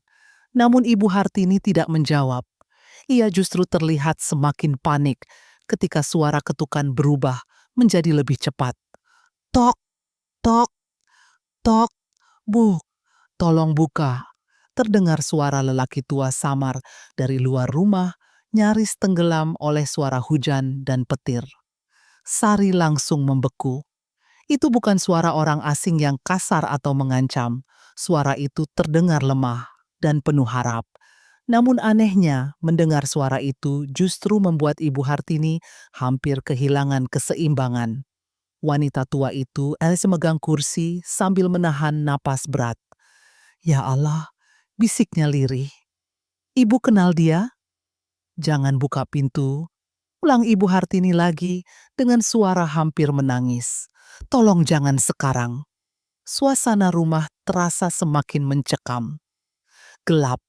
Namun Ibu Hartini tidak menjawab. Ia justru terlihat semakin panik ketika suara ketukan berubah menjadi lebih cepat. Tok, tok, tok. "Bu, tolong buka." Terdengar suara lelaki tua samar dari luar rumah, nyaris tenggelam oleh suara hujan dan petir. Sari langsung membeku. Itu bukan suara orang asing yang kasar atau mengancam. Suara itu terdengar lemah dan penuh harap. Namun anehnya, mendengar suara itu justru membuat Ibu Hartini hampir kehilangan keseimbangan. Wanita tua itu memegang kursi sambil menahan napas berat. "Ya Allah," bisiknya lirih. "Ibu kenal dia?" "Jangan buka pintu," ulang Ibu Hartini lagi dengan suara hampir menangis. "Tolong jangan sekarang." Suasana rumah terasa semakin mencekam. Gelap,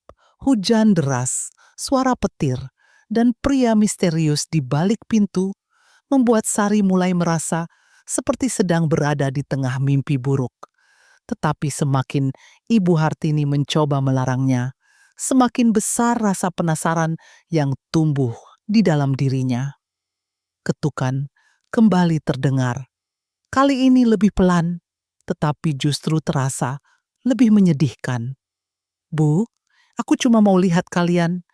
hujan deras, suara petir, dan pria misterius di balik pintu membuat Sari mulai merasa seperti sedang berada di tengah mimpi buruk. Tetapi semakin Ibu Hartini mencoba melarangnya, semakin besar rasa penasaran yang tumbuh di dalam dirinya. Ketukan kembali terdengar. Kali ini lebih pelan, tetapi justru terasa lebih menyedihkan. "Bu, aku cuma mau lihat kalian."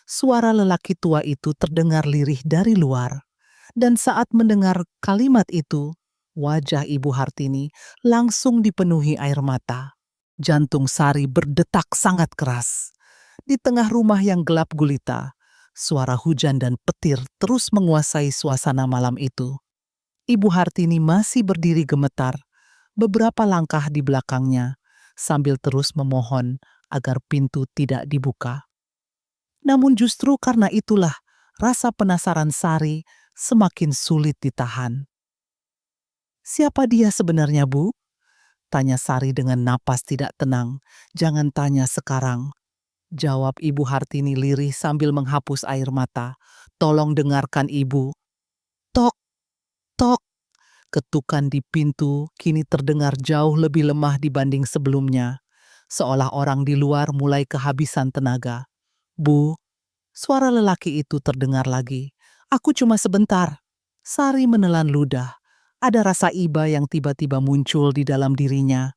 Suara lelaki tua itu terdengar lirih dari luar. Dan saat mendengar kalimat itu, wajah Ibu Hartini langsung dipenuhi air mata. Jantung Sari berdetak sangat keras. Di tengah rumah yang gelap gulita, suara hujan dan petir terus menguasai suasana malam itu. Ibu Hartini masih berdiri gemetar, beberapa langkah di belakangnya, sambil terus memohon agar pintu tidak dibuka. Namun justru karena itulah rasa penasaran Sari semakin sulit ditahan. "Siapa dia sebenarnya, Bu?" tanya Sari dengan napas tidak tenang. "Jangan tanya sekarang," jawab Ibu Hartini lirih sambil menghapus air mata. "Tolong dengarkan Ibu." Tok, tok. Ketukan di pintu kini terdengar jauh lebih lemah dibanding sebelumnya, seolah orang di luar mulai kehabisan tenaga. "Bu," suara lelaki itu terdengar lagi. "Aku cuma sebentar." Sari menelan ludah. Ada rasa iba yang tiba-tiba muncul di dalam dirinya.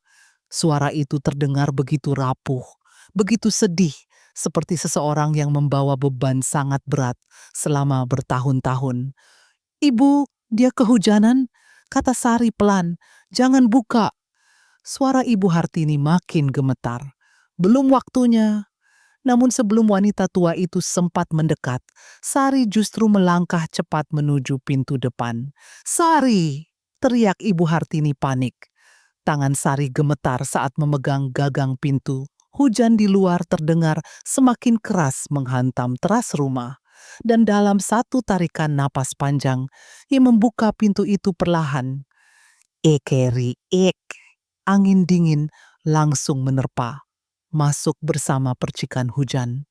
Suara itu terdengar begitu rapuh, begitu sedih, seperti seseorang yang membawa beban sangat berat selama bertahun-tahun. "Ibu, dia kehujanan," kata Sari pelan. "Jangan buka." Suara Ibu Hartini makin gemetar. Belum waktunya. Namun sebelum wanita tua itu sempat mendekat, Sari justru melangkah cepat menuju pintu depan. "Sari!" teriak Ibu Hartini panik. Tangan Sari gemetar saat memegang gagang pintu. Hujan di luar terdengar semakin keras menghantam teras rumah. Dan dalam satu tarikan napas panjang, ia membuka pintu itu perlahan. Ekeri ek. Angin dingin langsung menerpa, masuk bersama percikan hujan.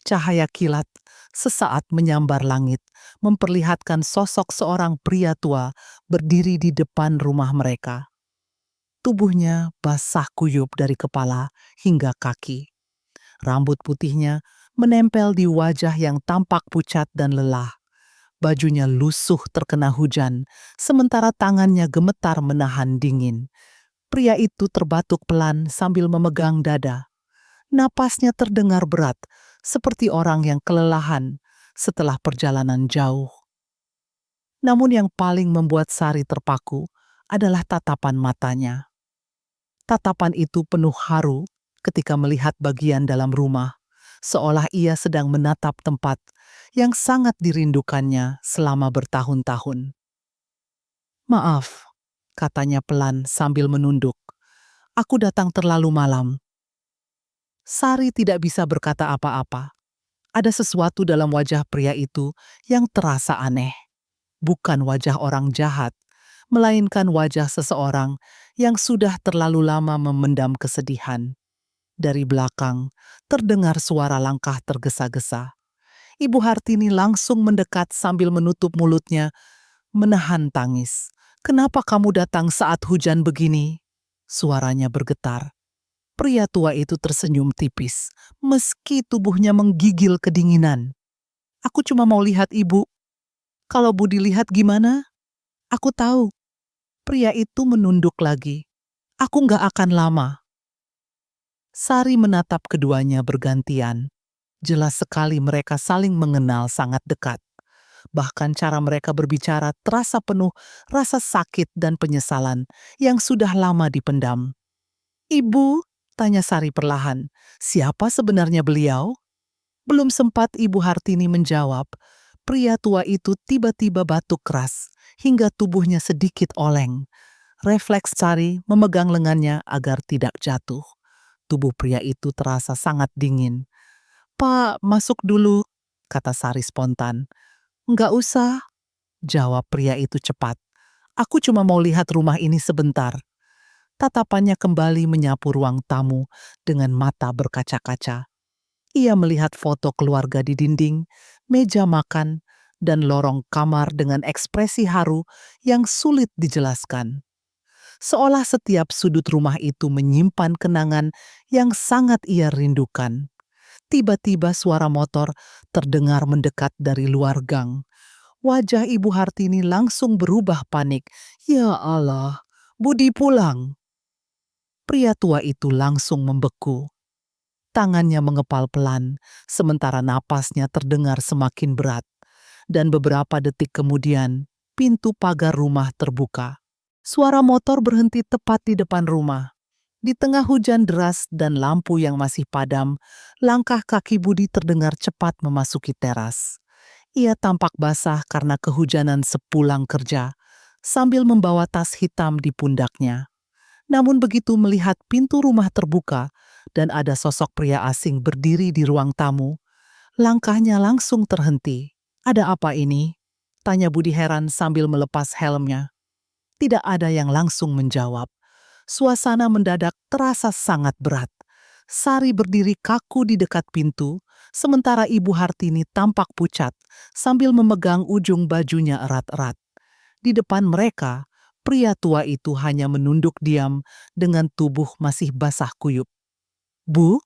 Cahaya kilat sesaat menyambar langit, memperlihatkan sosok seorang pria tua berdiri di depan rumah mereka. Tubuhnya basah kuyup dari kepala hingga kaki. Rambut putihnya menempel di wajah yang tampak pucat dan lelah. Bajunya lusuh terkena hujan, sementara tangannya gemetar menahan dingin. Pria itu terbatuk pelan sambil memegang dada. Napasnya terdengar berat, seperti orang yang kelelahan setelah perjalanan jauh. Namun yang paling membuat Sari terpaku adalah tatapan matanya. Tatapan itu penuh haru ketika melihat bagian dalam rumah, seolah ia sedang menatap tempat yang sangat dirindukannya selama bertahun-tahun. "Maaf," katanya pelan sambil menunduk. "Aku datang terlalu malam." Sari tidak bisa berkata apa-apa. Ada sesuatu dalam wajah pria itu yang terasa aneh. Bukan wajah orang jahat, melainkan wajah seseorang yang sudah terlalu lama memendam kesedihan. Dari belakang, terdengar suara langkah tergesa-gesa. Ibu Hartini langsung mendekat sambil menutup mulutnya, menahan tangis. "Kenapa kamu datang saat hujan begini?" Suaranya bergetar. Pria tua itu tersenyum tipis, meski tubuhnya menggigil kedinginan. "Aku cuma mau lihat ibu. Kalau Budi lihat gimana?" "Aku tahu." Pria itu menunduk lagi. "Aku nggak akan lama." Sari menatap keduanya bergantian. Jelas sekali mereka saling mengenal sangat dekat. Bahkan cara mereka berbicara terasa penuh rasa sakit dan penyesalan yang sudah lama dipendam. "Ibu?" tanya Sari perlahan. "Siapa sebenarnya beliau?" Belum sempat Ibu Hartini menjawab, pria tua itu tiba-tiba batuk keras hingga tubuhnya sedikit oleng. Refleks Sari memegang lengannya agar tidak jatuh. Tubuh pria itu terasa sangat dingin. "Pak, masuk dulu," kata Sari spontan. "Nggak usah," jawab pria itu cepat. "Aku cuma mau lihat rumah ini sebentar." Tatapannya kembali menyapu ruang tamu dengan mata berkaca-kaca. Ia melihat foto keluarga di dinding, meja makan, dan lorong kamar dengan ekspresi haru yang sulit dijelaskan. Seolah setiap sudut rumah itu menyimpan kenangan yang sangat ia rindukan. Tiba-tiba suara motor terdengar mendekat dari luar gang. Wajah Ibu Hartini langsung berubah panik. "Ya Allah, Budi pulang." Pria tua itu langsung membeku. Tangannya mengepal pelan, sementara napasnya terdengar semakin berat. Dan beberapa detik kemudian, pintu pagar rumah terbuka. Suara motor berhenti tepat di depan rumah. Di tengah hujan deras dan lampu yang masih padam, langkah kaki Budi terdengar cepat memasuki teras. Ia tampak basah karena kehujanan sepulang kerja, sambil membawa tas hitam di pundaknya. Namun begitu melihat pintu rumah terbuka dan ada sosok pria asing berdiri di ruang tamu, langkahnya langsung terhenti. "Ada apa ini?" tanya Budi heran sambil melepas helmnya. Tidak ada yang langsung menjawab. Suasana mendadak terasa sangat berat. Sari berdiri kaku di dekat pintu, sementara Ibu Hartini tampak pucat sambil memegang ujung bajunya erat-erat. Di depan mereka, Pria tua itu hanya menunduk diam dengan tubuh masih basah kuyup. "Bu?"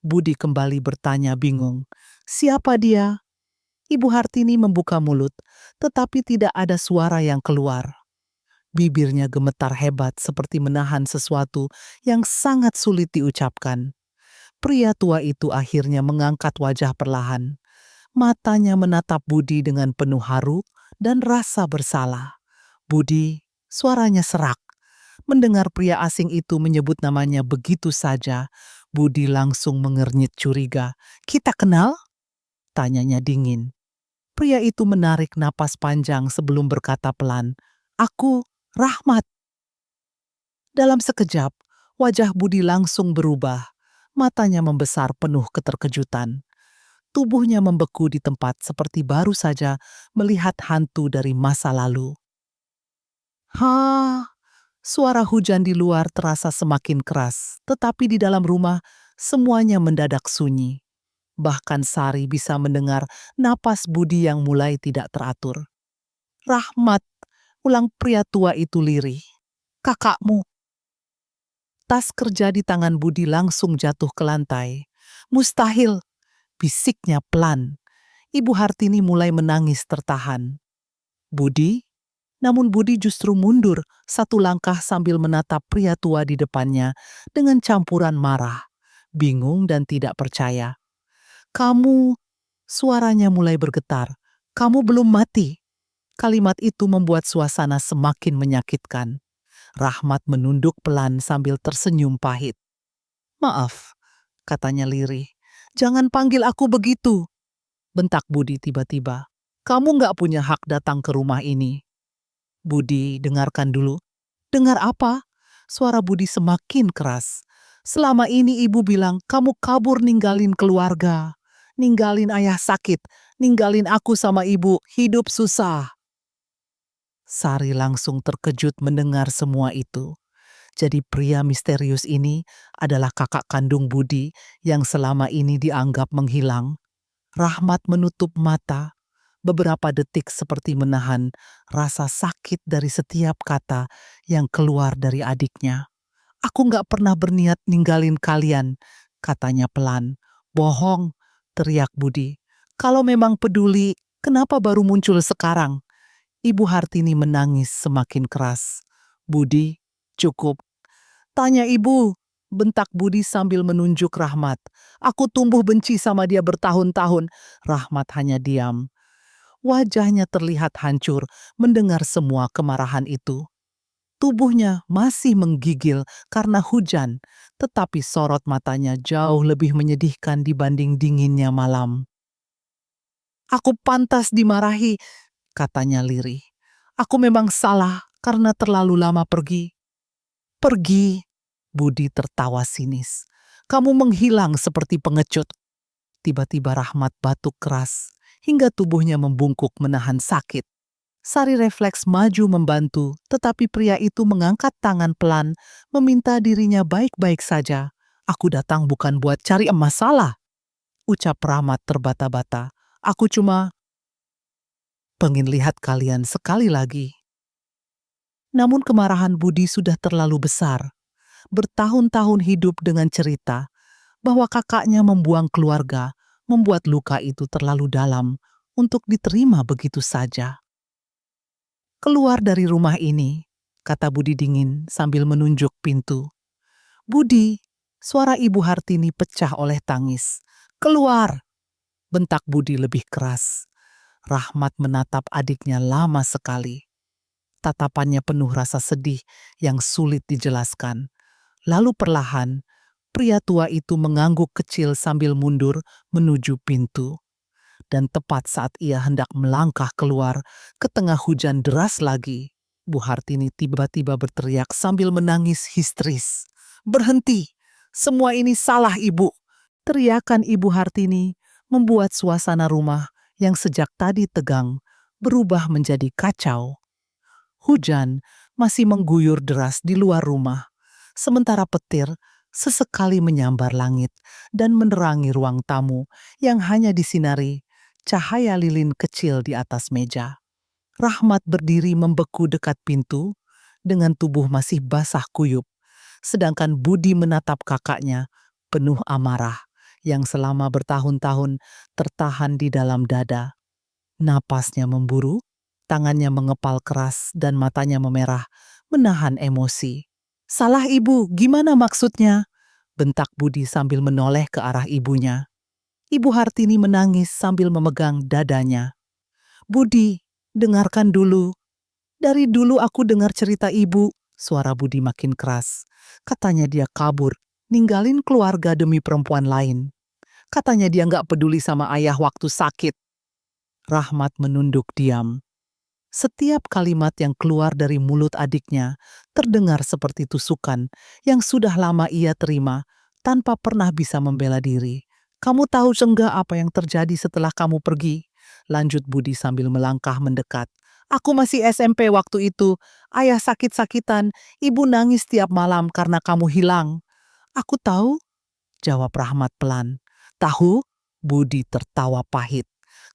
Budi kembali bertanya bingung. "Siapa dia?" Ibu Hartini membuka mulut, tetapi tidak ada suara yang keluar. Bibirnya gemetar hebat seperti menahan sesuatu yang sangat sulit diucapkan. Pria tua itu akhirnya mengangkat wajah perlahan. Matanya menatap Budi dengan penuh haru dan rasa bersalah. "Budi," suaranya serak. Mendengar pria asing itu menyebut namanya begitu saja, Budi langsung mengernyit curiga. "Kita kenal?" tanyanya dingin. Pria itu menarik napas panjang sebelum berkata pelan, "Aku Rahmat." Dalam sekejap, wajah Budi langsung berubah. Matanya membesar penuh keterkejutan. Tubuhnya membeku di tempat seperti baru saja melihat hantu dari masa lalu. "Ha!" Suara hujan di luar terasa semakin keras, tetapi di dalam rumah semuanya mendadak sunyi. Bahkan Sari bisa mendengar napas Budi yang mulai tidak teratur. "Rahmat," ulang pria tua itu lirih. "Kakakmu." Tas kerja di tangan Budi langsung jatuh ke lantai. "Mustahil," bisiknya pelan. Ibu Hartini mulai menangis tertahan. "Budi?" Namun Budi justru mundur satu langkah sambil menatap pria tua di depannya dengan campuran marah, bingung dan tidak percaya. "Kamu," suaranya mulai bergetar, "kamu belum mati." Kalimat itu membuat suasana semakin menyakitkan. Rahmat menunduk pelan sambil tersenyum pahit. "Maaf," katanya lirih. "Jangan panggil aku begitu," bentak Budi tiba-tiba. "Kamu nggak punya hak datang ke rumah ini." "Budi, dengarkan dulu." "Dengar apa?" Suara Budi semakin keras. "Selama ini ibu bilang kamu kabur ninggalin keluarga. Ninggalin ayah sakit. Ninggalin aku sama ibu hidup susah." Sari langsung terkejut mendengar semua itu. Jadi pria misterius ini adalah kakak kandung Budi yang selama ini dianggap menghilang. Rahmat menutup mata, beberapa detik seperti menahan rasa sakit dari setiap kata yang keluar dari adiknya. "Aku nggak pernah berniat ninggalin kalian," katanya pelan. "Bohong," teriak Budi. "Kalau memang peduli, kenapa baru muncul sekarang?" Ibu Hartini menangis semakin keras. "Budi, cukup." "Tanya ibu," bentak Budi sambil menunjuk Rahmat. "Aku tumbuh benci sama dia bertahun-tahun." Rahmat hanya diam. Wajahnya terlihat hancur mendengar semua kemarahan itu. Tubuhnya masih menggigil karena hujan, tetapi sorot matanya jauh lebih menyedihkan dibanding dinginnya malam. "Aku pantas dimarahi," katanya lirih. "Aku memang salah karena terlalu lama pergi." "Pergi?" Budi tertawa sinis. "Kamu menghilang seperti pengecut." Tiba-tiba Rahmat batuk keras, hingga tubuhnya membungkuk menahan sakit. Sari refleks maju membantu, tetapi pria itu mengangkat tangan pelan, meminta dirinya baik-baik saja. "Aku datang bukan buat cari masalah," ucap Rahmat terbata-bata. "Aku cuma pengen lihat kalian sekali lagi." Namun kemarahan Budi sudah terlalu besar. Bertahun-tahun hidup dengan cerita bahwa kakaknya membuang keluarga, membuat luka itu terlalu dalam untuk diterima begitu saja. "Keluar dari rumah ini," kata Budi dingin sambil menunjuk pintu. "Budi," suara Ibu Hartini pecah oleh tangis. "Keluar!" bentak Budi lebih keras. Rahmat menatap adiknya lama sekali. Tatapannya penuh rasa sedih yang sulit dijelaskan. Lalu perlahan, pria tua itu mengangguk kecil sambil mundur menuju pintu. Dan tepat saat ia hendak melangkah keluar ke tengah hujan deras lagi, Bu Hartini tiba-tiba berteriak sambil menangis histeris. "Berhenti! Semua ini salah ibu!" Teriakan Ibu Hartini membuat suasana rumah yang sejak tadi tegang berubah menjadi kacau. Hujan masih mengguyur deras di luar rumah, sementara petir sesekali menyambar langit dan menerangi ruang tamu yang hanya disinari cahaya lilin kecil di atas meja. Rahmat berdiri membeku dekat pintu, dengan tubuh masih basah kuyup, sedangkan Budi menatap kakaknya penuh amarah yang selama bertahun-tahun tertahan di dalam dada. Napasnya memburu, tangannya mengepal keras dan matanya memerah, menahan emosi. "Salah ibu, gimana maksudnya?" bentak Budi sambil menoleh ke arah ibunya. Ibu Hartini menangis sambil memegang dadanya. "Budi, dengarkan dulu. Dari dulu aku dengar cerita ibu." Suara Budi makin keras. Katanya dia kabur, ninggalin keluarga demi perempuan lain. Katanya dia nggak peduli sama ayah waktu sakit. Rahmat menunduk diam. Setiap kalimat yang keluar dari mulut adiknya terdengar seperti tusukan yang sudah lama ia terima tanpa pernah bisa membela diri. "Kamu tahu enggak apa yang terjadi setelah kamu pergi?" lanjut Budi sambil melangkah mendekat. "Aku masih SMP waktu itu. Ayah sakit-sakitan, ibu nangis tiap malam karena kamu hilang." "Aku tahu," jawab Rahmat pelan. "Tahu?" Budi tertawa pahit.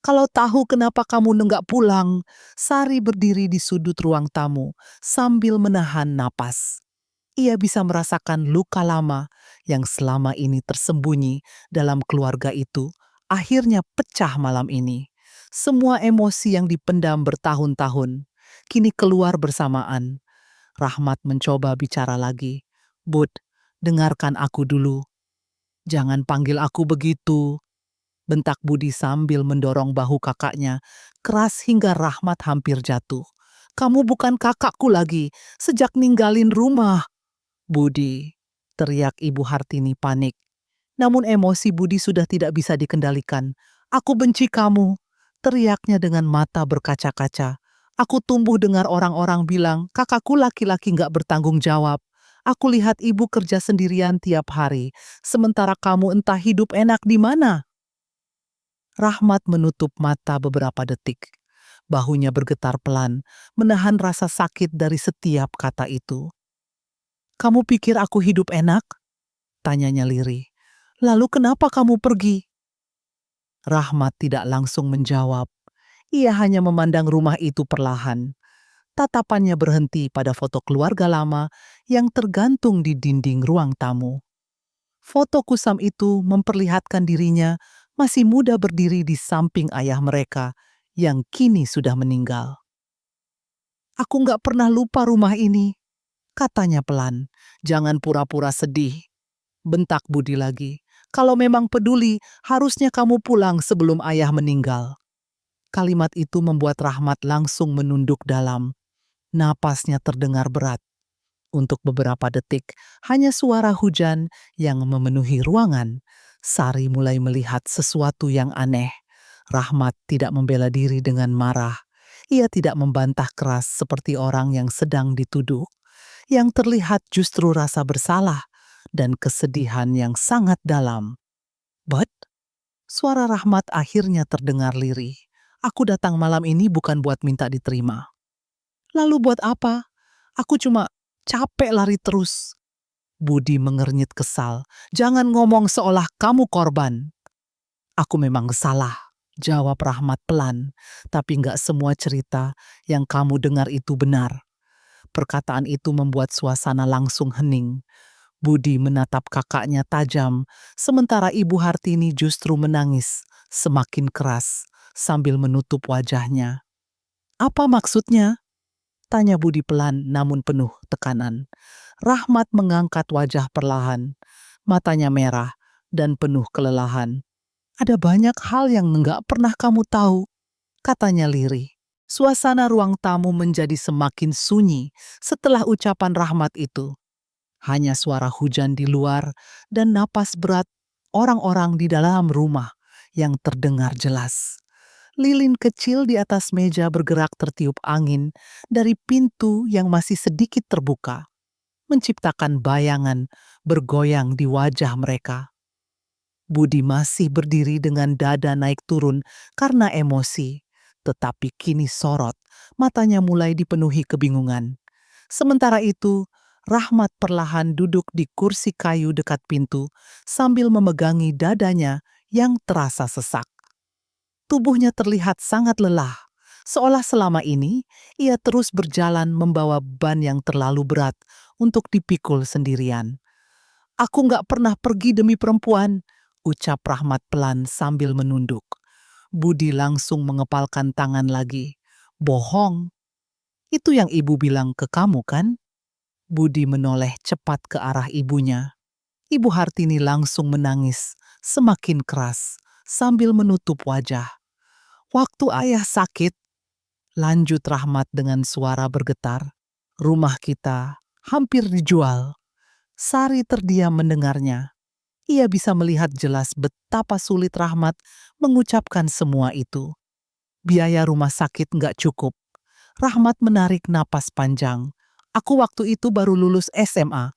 "Kalau tahu kenapa kamu nenggak pulang?" Sari berdiri di sudut ruang tamu sambil menahan napas. Ia bisa merasakan luka lama yang selama ini tersembunyi dalam keluarga itu, akhirnya pecah malam ini. Semua emosi yang dipendam bertahun-tahun, kini keluar bersamaan. Rahmat mencoba bicara lagi. "Bud, dengarkan aku dulu. Jangan panggil aku begitu," bentak Budi sambil mendorong bahu kakaknya, keras hingga Rahmat hampir jatuh. "Kamu bukan kakakku lagi, sejak ninggalin rumah." "Budi," teriak Ibu Hartini panik. Namun emosi Budi sudah tidak bisa dikendalikan. "Aku benci kamu," teriaknya dengan mata berkaca-kaca. "Aku tumbuh dengar orang-orang bilang kakakku laki-laki nggak bertanggung jawab. Aku lihat ibu kerja sendirian tiap hari, sementara kamu entah hidup enak di mana." Rahmat menutup mata beberapa detik. Bahunya bergetar pelan, menahan rasa sakit dari setiap kata itu. "Kamu pikir aku hidup enak?" tanyanya lirih. "Lalu kenapa kamu pergi?" Rahmat tidak langsung menjawab. Ia hanya memandang rumah itu perlahan. Tatapannya berhenti pada foto keluarga lama yang tergantung di dinding ruang tamu. Foto kusam itu memperlihatkan dirinya masih muda berdiri di samping ayah mereka yang kini sudah meninggal. "Aku nggak pernah lupa rumah ini," katanya pelan. "Jangan pura-pura sedih," bentak Budi lagi. "Kalau memang peduli, harusnya kamu pulang sebelum ayah meninggal." Kalimat itu membuat Rahmat langsung menunduk dalam. Napasnya terdengar berat. Untuk beberapa detik, hanya suara hujan yang memenuhi ruangan. Sari mulai melihat sesuatu yang aneh. Rahmat tidak membela diri dengan marah. Ia tidak membantah keras seperti orang yang sedang dituduh. Yang terlihat justru rasa bersalah dan kesedihan yang sangat dalam. "But," suara Rahmat akhirnya terdengar lirih. "Aku datang malam ini bukan buat minta diterima." "Lalu buat apa?" "Aku cuma capek lari terus." Budi mengernyit kesal. "Jangan ngomong seolah kamu korban." "Aku memang salah," jawab Rahmat pelan. "Tapi nggak semua cerita yang kamu dengar itu benar." Perkataan itu membuat suasana langsung hening. Budi menatap kakaknya tajam, sementara Ibu Hartini justru menangis semakin keras sambil menutup wajahnya. "Apa maksudnya?" tanya Budi pelan namun penuh tekanan. Rahmat mengangkat wajah perlahan, matanya merah dan penuh kelelahan. "Ada banyak hal yang enggak pernah kamu tahu," katanya lirih. Suasana ruang tamu menjadi semakin sunyi setelah ucapan Rahmat itu. Hanya suara hujan di luar dan napas berat orang-orang di dalam rumah yang terdengar jelas. Lilin kecil di atas meja bergerak tertiup angin dari pintu yang masih sedikit terbuka, menciptakan bayangan bergoyang di wajah mereka. Budi masih berdiri dengan dada naik turun karena emosi, tetapi kini sorot, matanya mulai dipenuhi kebingungan. Sementara itu, Rahmat perlahan duduk di kursi kayu dekat pintu sambil memegangi dadanya yang terasa sesak. Tubuhnya terlihat sangat lelah, Seolah selama ini ia terus berjalan membawa beban yang terlalu berat untuk dipikul sendirian. Aku nggak pernah pergi demi perempuan, ucap Rahmat pelan sambil menunduk. Budi langsung mengepalkan tangan lagi. Bohong, itu yang ibu bilang ke kamu kan? Budi menoleh cepat ke arah ibunya. Ibu Hartini langsung menangis, semakin keras, sambil menutup wajah. Waktu ayah sakit, lanjut Rahmat dengan suara bergetar, rumah kita hampir dijual. Sari terdiam mendengarnya. Ia bisa melihat jelas betapa sulit Rahmat mengucapkan semua itu. Biaya rumah sakit nggak cukup. Rahmat menarik napas panjang. Aku waktu itu baru lulus SMA.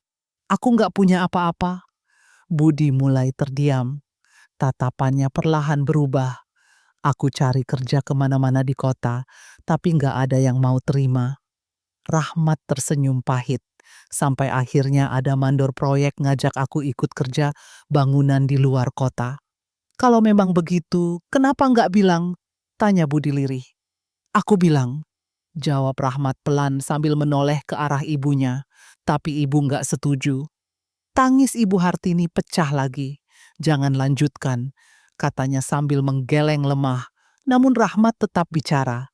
Aku nggak punya apa-apa. Budi mulai terdiam. Tatapannya perlahan berubah. Aku cari kerja kemana-mana di kota, tapi nggak ada yang mau terima. Rahmat tersenyum pahit. Sampai akhirnya ada mandor proyek ngajak aku ikut kerja bangunan di luar kota. Kalau memang begitu, kenapa nggak bilang? Tanya Budi lirih. Aku bilang, jawab Rahmat pelan sambil menoleh ke arah ibunya. Tapi ibu nggak setuju. Tangis Ibu Hartini pecah lagi. Jangan lanjutkan, katanya sambil menggeleng lemah. Namun Rahmat tetap bicara.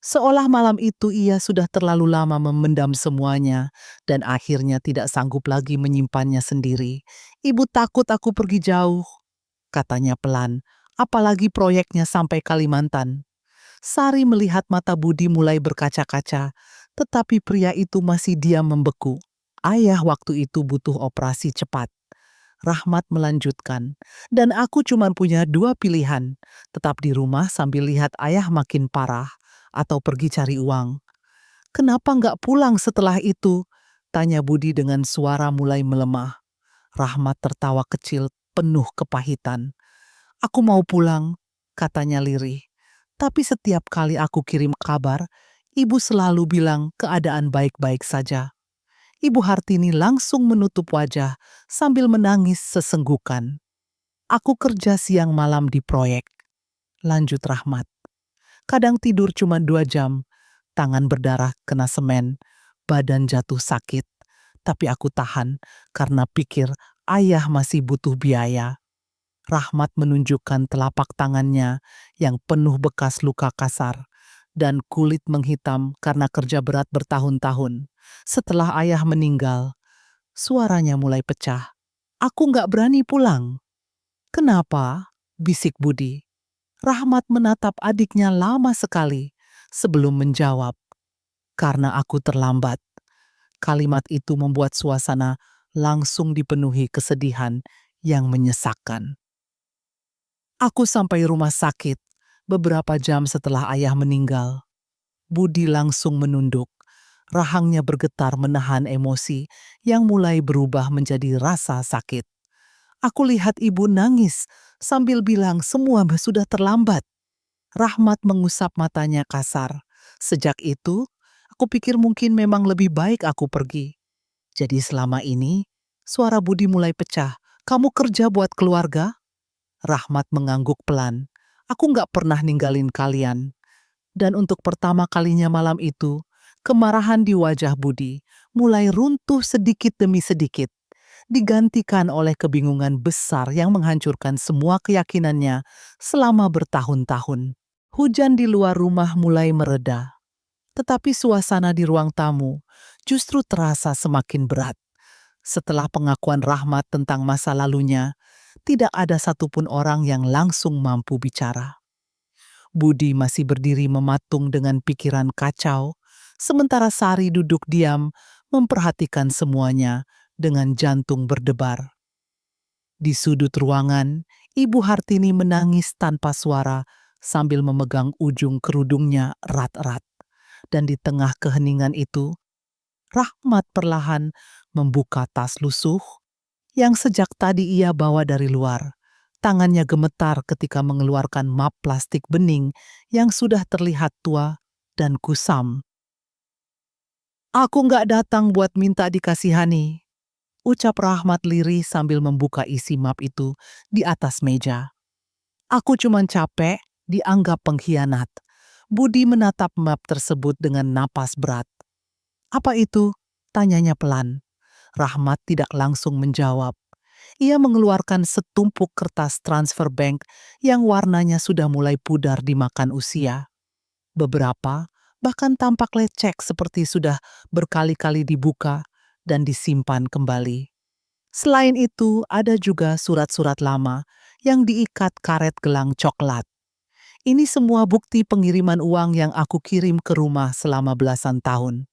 Seolah malam itu ia sudah terlalu lama memendam semuanya dan akhirnya tidak sanggup lagi menyimpannya sendiri. Ibu takut aku pergi jauh, katanya pelan, apalagi proyeknya sampai Kalimantan. Sari melihat mata Budi mulai berkaca-kaca, tetapi pria itu masih diam membeku. Ayah waktu itu butuh operasi cepat. Rahmat melanjutkan, dan aku cuma punya dua pilihan, tetap di rumah sambil lihat ayah makin parah, atau pergi cari uang. Kenapa nggak pulang setelah itu? Tanya Budi dengan suara mulai melemah. Rahmat tertawa kecil penuh kepahitan. Aku mau pulang, katanya lirih. Tapi setiap kali aku kirim kabar, ibu selalu bilang keadaan baik-baik saja. Ibu Hartini langsung menutup wajah sambil menangis sesenggukan. Aku kerja siang malam di proyek, lanjut Rahmat. Kadang tidur cuma 2 jam, tangan berdarah kena semen, badan jatuh sakit. Tapi aku tahan karena pikir ayah masih butuh biaya. Rahmat menunjukkan telapak tangannya yang penuh bekas luka kasar dan kulit menghitam karena kerja berat bertahun-tahun. Setelah ayah meninggal, suaranya mulai pecah. Aku nggak berani pulang. Kenapa? Bisik Budi. Rahmat menatap adiknya lama sekali sebelum menjawab. Karena aku terlambat. Kalimat itu membuat suasana langsung dipenuhi kesedihan yang menyesakkan. Aku sampai rumah sakit beberapa jam setelah ayah meninggal. Budi langsung menunduk. Rahangnya bergetar menahan emosi yang mulai berubah menjadi rasa sakit. Aku lihat ibu nangis sambil bilang semua sudah terlambat. Rahmat mengusap matanya kasar. Sejak itu, aku pikir mungkin memang lebih baik aku pergi. Jadi selama ini, suara Budi mulai pecah. Kamu kerja buat keluarga? Rahmat mengangguk pelan. Aku nggak pernah ninggalin kalian. Dan untuk pertama kalinya malam itu, kemarahan di wajah Budi mulai runtuh sedikit demi sedikit, digantikan oleh kebingungan besar yang menghancurkan semua keyakinannya selama bertahun-tahun. Hujan di luar rumah mulai mereda, tetapi suasana di ruang tamu justru terasa semakin berat. Setelah pengakuan Rahmat tentang masa lalunya, tidak ada satupun orang yang langsung mampu bicara. Budi masih berdiri mematung dengan pikiran kacau, sementara Sari duduk diam memperhatikan semuanya dengan jantung berdebar. Di sudut ruangan, Ibu Hartini menangis tanpa suara sambil memegang ujung kerudungnya erat-erat. Dan di tengah keheningan itu, Rahmat perlahan membuka tas lusuh yang sejak tadi ia bawa dari luar. Tangannya gemetar ketika mengeluarkan map plastik bening yang sudah terlihat tua dan kusam. Aku nggak datang buat minta dikasihani, ucap Rahmat lirih sambil membuka isi map itu di atas meja. Aku cuman capek dianggap pengkhianat. Budi menatap map tersebut dengan napas berat. "Apa itu?" tanyanya pelan. Rahmat tidak langsung menjawab. Ia mengeluarkan setumpuk kertas transfer bank yang warnanya sudah mulai pudar dimakan usia. Beberapa bahkan tampak lecek seperti sudah berkali-kali dibuka dan disimpan kembali. Selain itu, ada juga surat-surat lama yang diikat karet gelang coklat. Ini semua bukti pengiriman uang yang aku kirim ke rumah selama belasan tahun.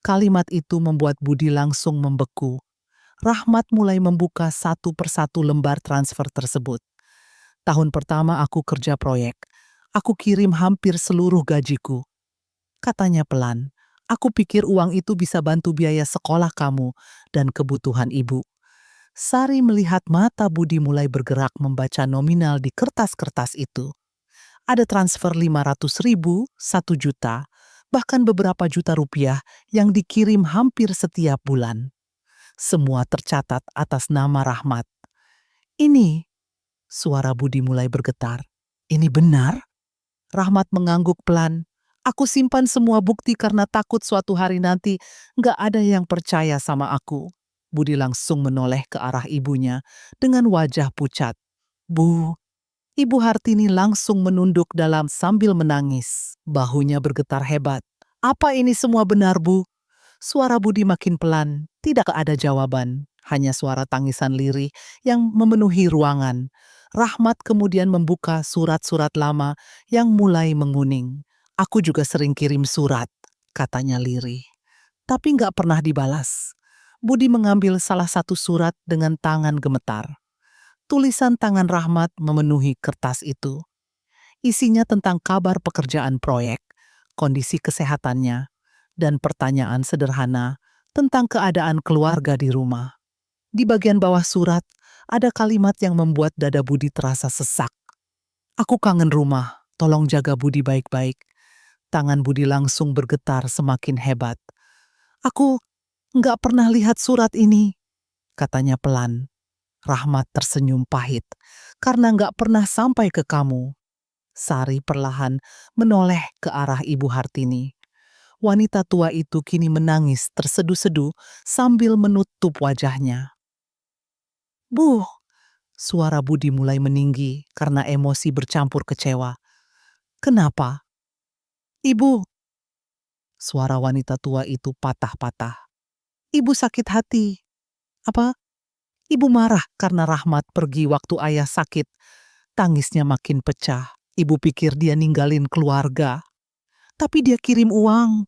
Kalimat itu membuat Budi langsung membeku. Rahmat mulai membuka satu persatu lembar transfer tersebut. Tahun pertama aku kerja proyek. Aku kirim hampir seluruh gajiku. Katanya pelan. Aku pikir uang itu bisa bantu biaya sekolah kamu dan kebutuhan ibu. Sari melihat mata Budi mulai bergerak membaca nominal di kertas-kertas itu. Ada transfer 500.000, 1 juta, bahkan beberapa juta rupiah yang dikirim hampir setiap bulan. Semua tercatat atas nama Rahmat. Ini, suara Budi mulai bergetar. Ini benar? Rahmat mengangguk pelan. Aku simpan semua bukti karena takut suatu hari nanti nggak ada yang percaya sama aku. Budi langsung menoleh ke arah ibunya dengan wajah pucat. Bu, Ibu Hartini langsung menunduk dalam sambil menangis. Bahunya bergetar hebat. Apa ini semua benar, Bu? Suara Budi makin pelan, tidak ada jawaban. Hanya suara tangisan lirih yang memenuhi ruangan. Rahmat kemudian membuka surat-surat lama yang mulai menguning. Aku juga sering kirim surat, katanya lirih. Tapi nggak pernah dibalas. Budi mengambil salah satu surat dengan tangan gemetar. Tulisan tangan Rahmat memenuhi kertas itu. Isinya tentang kabar pekerjaan proyek, kondisi kesehatannya, dan pertanyaan sederhana tentang keadaan keluarga di rumah. Di bagian bawah surat, ada kalimat yang membuat dada Budi terasa sesak. Aku kangen rumah, tolong jaga Budi baik-baik. Tangan Budi langsung bergetar semakin hebat. Aku nggak pernah lihat surat ini, katanya pelan. Rahmat tersenyum pahit, karena nggak pernah sampai ke kamu. Sari perlahan menoleh ke arah Ibu Hartini. Wanita tua itu kini menangis terseduh-seduh sambil menutup wajahnya. Bu, suara Budi mulai meninggi karena emosi bercampur kecewa. Kenapa? Ibu, suara wanita tua itu patah-patah. Ibu sakit hati. Apa? Ibu marah karena Rahmat pergi waktu ayah sakit. Tangisnya makin pecah. Ibu pikir dia ninggalin keluarga. Tapi dia kirim uang.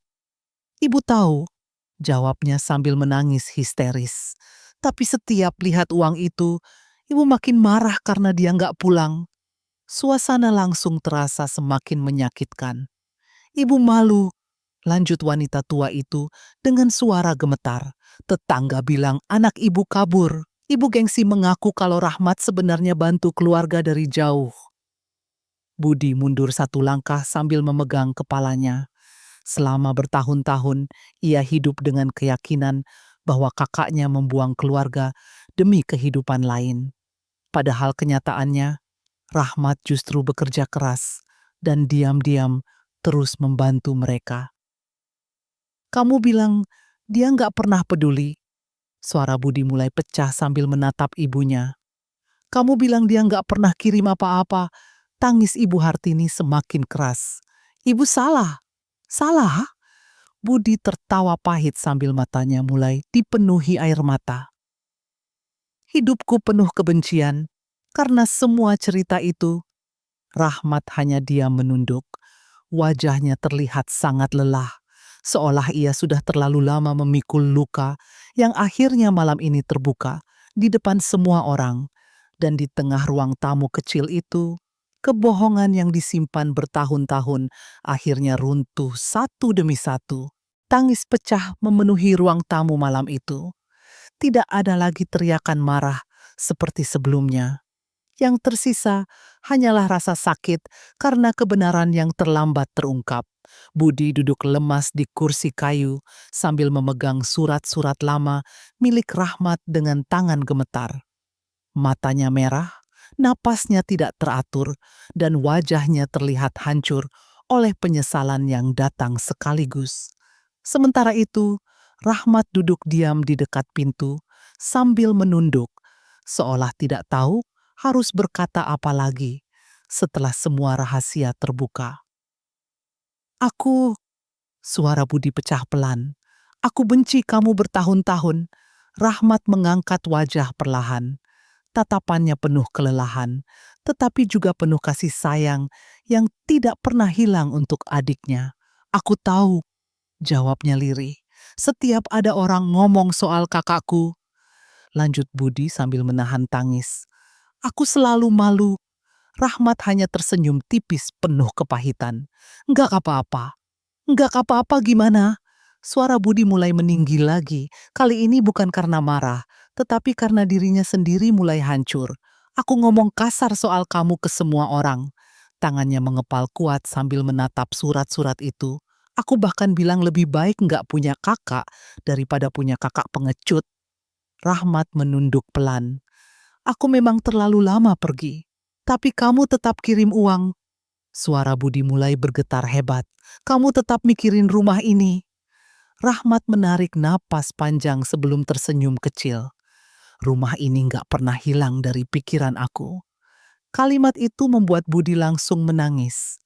Ibu tahu, jawabnya sambil menangis histeris. Tapi setiap lihat uang itu, ibu makin marah karena dia nggak pulang. Suasana langsung terasa semakin menyakitkan. Ibu malu, lanjut wanita tua itu dengan suara gemetar. Tetangga bilang anak ibu kabur. Ibu gengsi mengaku kalau Rahmat sebenarnya bantu keluarga dari jauh. Budi mundur satu langkah sambil memegang kepalanya. Selama bertahun-tahun, ia hidup dengan keyakinan bahwa kakaknya membuang keluarga demi kehidupan lain. Padahal kenyataannya, Rahmat justru bekerja keras dan diam-diam terus membantu mereka. Kamu bilang dia nggak pernah peduli. Suara Budi mulai pecah sambil menatap ibunya. Kamu bilang dia nggak pernah kirim apa-apa. Tangis Ibu Hartini semakin keras. Ibu salah. Salah? Budi tertawa pahit sambil matanya mulai dipenuhi air mata. Hidupku penuh kebencian. Karena semua cerita itu, Rahmat hanya diam menunduk. Wajahnya terlihat sangat lelah, seolah ia sudah terlalu lama memikul luka yang akhirnya malam ini terbuka di depan semua orang. Dan di tengah ruang tamu kecil itu, kebohongan yang disimpan bertahun-tahun akhirnya runtuh satu demi satu. Tangis pecah memenuhi ruang tamu malam itu. Tidak ada lagi teriakan marah seperti sebelumnya. Yang tersisa hanyalah rasa sakit karena kebenaran yang terlambat terungkap. Budi duduk lemas di kursi kayu sambil memegang surat-surat lama milik Rahmat dengan tangan gemetar. Matanya merah, napasnya tidak teratur, dan wajahnya terlihat hancur oleh penyesalan yang datang sekaligus. Sementara itu, Rahmat duduk diam di dekat pintu sambil menunduk, seolah tidak tahu harus berkata apa lagi setelah semua rahasia terbuka. Aku, suara Budi pecah pelan. Aku benci kamu bertahun-tahun. Rahmat mengangkat wajah perlahan. Tatapannya penuh kelelahan, tetapi juga penuh kasih sayang yang tidak pernah hilang untuk adiknya. Aku tahu, jawabnya lirih. Setiap ada orang ngomong soal kakakku, lanjut Budi sambil menahan tangis. Aku selalu malu. Rahmat hanya tersenyum tipis penuh kepahitan. Enggak apa-apa. Enggak apa-apa gimana? Suara Budi mulai meninggi lagi. Kali ini bukan karena marah, tetapi karena dirinya sendiri mulai hancur. Aku ngomong kasar soal kamu ke semua orang. Tangannya mengepal kuat sambil menatap surat-surat itu. Aku bahkan bilang lebih baik nggak punya kakak daripada punya kakak pengecut. Rahmat menunduk pelan. Aku memang terlalu lama pergi. Tapi kamu tetap kirim uang. Suara Budi mulai bergetar hebat. Kamu tetap mikirin rumah ini. Rahmat menarik napas panjang sebelum tersenyum kecil. Rumah ini nggak pernah hilang dari pikiran aku. Kalimat itu membuat Budi langsung menangis.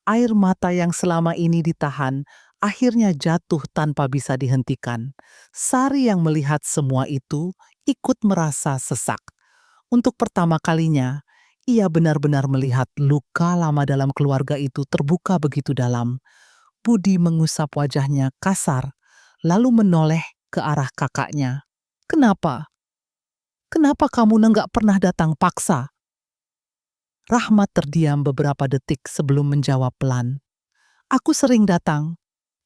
Air mata yang selama ini ditahan akhirnya jatuh tanpa bisa dihentikan. Sari yang melihat semua itu ikut merasa sesak. Untuk pertama kalinya, ia benar-benar melihat luka lama dalam keluarga itu terbuka begitu dalam. Budi mengusap wajahnya kasar, lalu menoleh ke arah kakaknya. Kenapa? Kenapa kamu nggak pernah datang paksa? Rahmat terdiam beberapa detik sebelum menjawab pelan. Aku sering datang.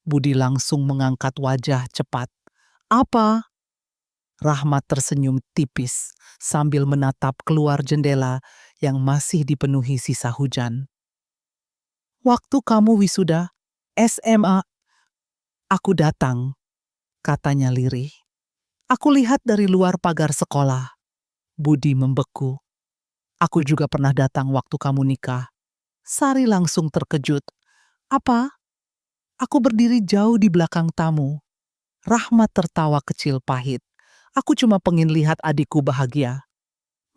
Budi langsung mengangkat wajah cepat. Apa? Rahmat tersenyum tipis sambil menatap keluar jendela yang masih dipenuhi sisa hujan. Waktu kamu wisuda SMA, aku datang, katanya lirih. Aku lihat dari luar pagar sekolah. Budi membeku. Aku juga pernah datang waktu kamu nikah. Sari langsung terkejut. Apa? Aku berdiri jauh di belakang tamu. Rahmat tertawa kecil pahit. Aku cuma pengen lihat adikku bahagia.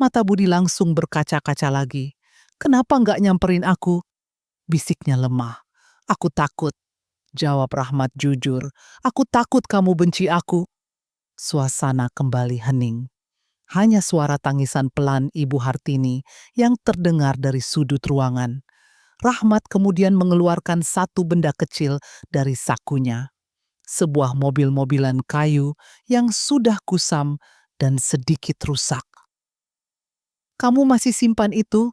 Mata Budi langsung berkaca-kaca lagi. Kenapa nggak nyamperin aku? Bisiknya lemah. Aku takut. Jawab Rahmat jujur. Aku takut kamu benci aku. Suasana kembali hening. Hanya suara tangisan pelan Ibu Hartini yang terdengar dari sudut ruangan. Rahmat kemudian mengeluarkan satu benda kecil dari sakunya. Sebuah mobil-mobilan kayu yang sudah kusam dan sedikit rusak. Kamu masih simpan itu?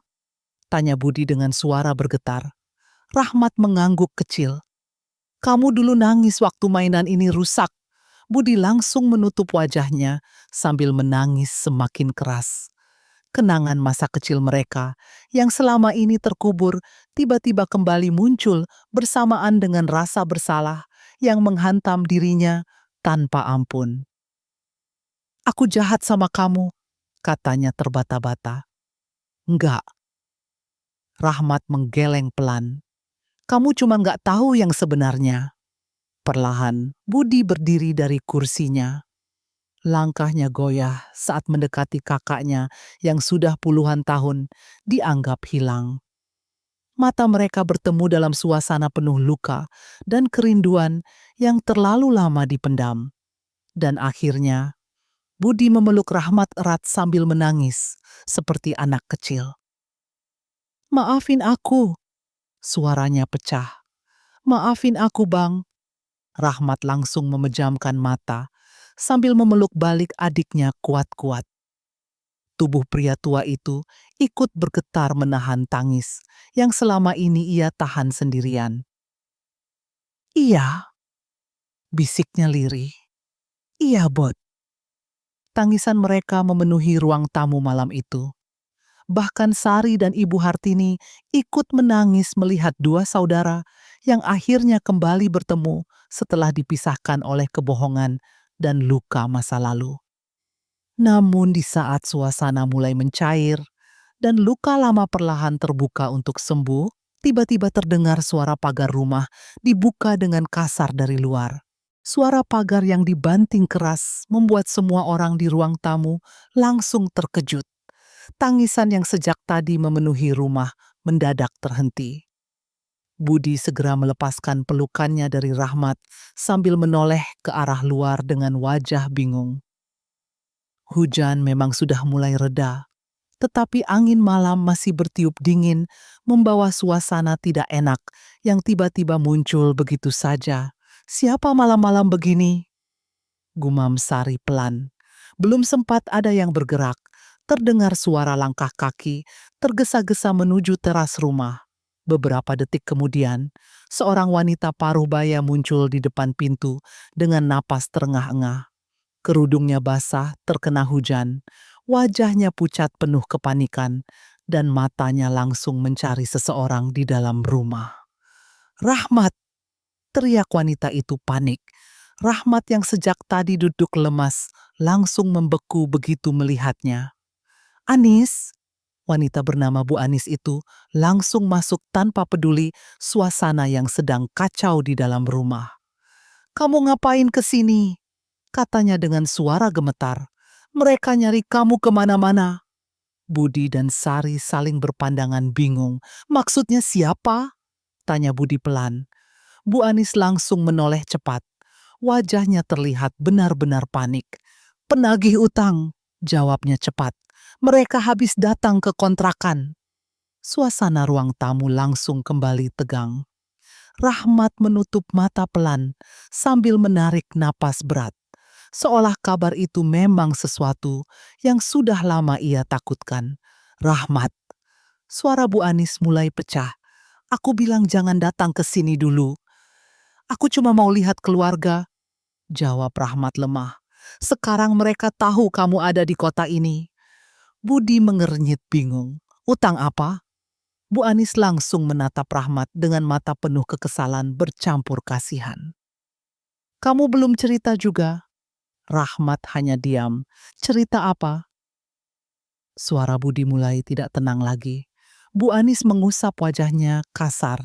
Tanya Budi dengan suara bergetar. Rahmat mengangguk kecil. Kamu dulu nangis waktu mainan ini rusak. Budi langsung menutup wajahnya sambil menangis semakin keras. Kenangan masa kecil mereka yang selama ini terkubur tiba-tiba kembali muncul bersamaan dengan rasa bersalah yang menghantam dirinya tanpa ampun. Aku jahat sama kamu, katanya terbata-bata. Enggak, Rahmat menggeleng pelan. Kamu cuma nggak tahu yang sebenarnya. Perlahan, Budi berdiri dari kursinya. Langkahnya goyah saat mendekati kakaknya yang sudah puluhan tahun dianggap hilang. Mata mereka bertemu dalam suasana penuh luka dan kerinduan yang terlalu lama dipendam. Dan akhirnya, Budi memeluk Rahmat erat sambil menangis seperti anak kecil. Maafin aku, suaranya pecah. Maafin aku, Bang. Rahmat langsung memejamkan mata sambil memeluk balik adiknya kuat-kuat. Tubuh pria tua itu ikut bergetar menahan tangis yang selama ini ia tahan sendirian. Iya, bisiknya lirih. Iya, Bot. Tangisan mereka memenuhi ruang tamu malam itu. Bahkan Sari dan Ibu Hartini ikut menangis melihat dua saudara yang akhirnya kembali bertemu setelah dipisahkan oleh kebohongan dan luka masa lalu. Namun di saat suasana mulai mencair dan luka lama perlahan terbuka untuk sembuh, Tiba-tiba terdengar suara pagar rumah dibuka dengan kasar dari luar. Suara pagar yang dibanting keras membuat semua orang di ruang tamu langsung terkejut. Tangisan yang sejak tadi memenuhi rumah mendadak terhenti. Budi segera melepaskan pelukannya dari Rahmat sambil menoleh ke arah luar dengan wajah bingung. Hujan memang sudah mulai reda, tetapi angin malam masih bertiup dingin, membawa suasana tidak enak yang tiba-tiba muncul begitu saja. "Siapa malam-malam begini?" gumam Sari pelan. Belum sempat ada yang bergerak, terdengar suara langkah kaki tergesa-gesa menuju teras rumah. Beberapa detik kemudian, seorang wanita paruh baya muncul di depan pintu dengan napas terengah-engah. Kerudungnya basah terkena hujan, wajahnya pucat penuh kepanikan, dan matanya langsung mencari seseorang di dalam rumah. "Rahmat!" teriak wanita itu panik. Rahmat yang sejak tadi duduk lemas, langsung membeku begitu melihatnya. "Anis!" Wanita bernama Bu Anis itu langsung masuk tanpa peduli suasana yang sedang kacau di dalam rumah. "Kamu ngapain ke sini?" katanya dengan suara gemetar. "Mereka nyari kamu kemana-mana." Budi dan Sari saling berpandangan bingung. "Maksudnya siapa?" tanya Budi pelan. Bu Anis langsung menoleh cepat. Wajahnya terlihat benar-benar panik. "Penagih utang," jawabnya cepat. "Mereka habis datang ke kontrakan." Suasana ruang tamu langsung kembali tegang. Rahmat menutup mata pelan sambil menarik napas berat. Seolah kabar itu memang sesuatu yang sudah lama ia takutkan. "Rahmat!" Suara Bu Anis mulai pecah. "Aku bilang jangan datang ke sini dulu. Aku cuma mau lihat keluarga," jawab Rahmat lemah. "Sekarang mereka tahu kamu ada di kota ini." Budi mengernyit bingung. "Utang apa?" Bu Anis langsung menatap Rahmat dengan mata penuh kekesalan bercampur kasihan. "Kamu belum cerita juga." Rahmat hanya diam. "Cerita apa?" Suara Budi mulai tidak tenang lagi. Bu Anis mengusap wajahnya kasar,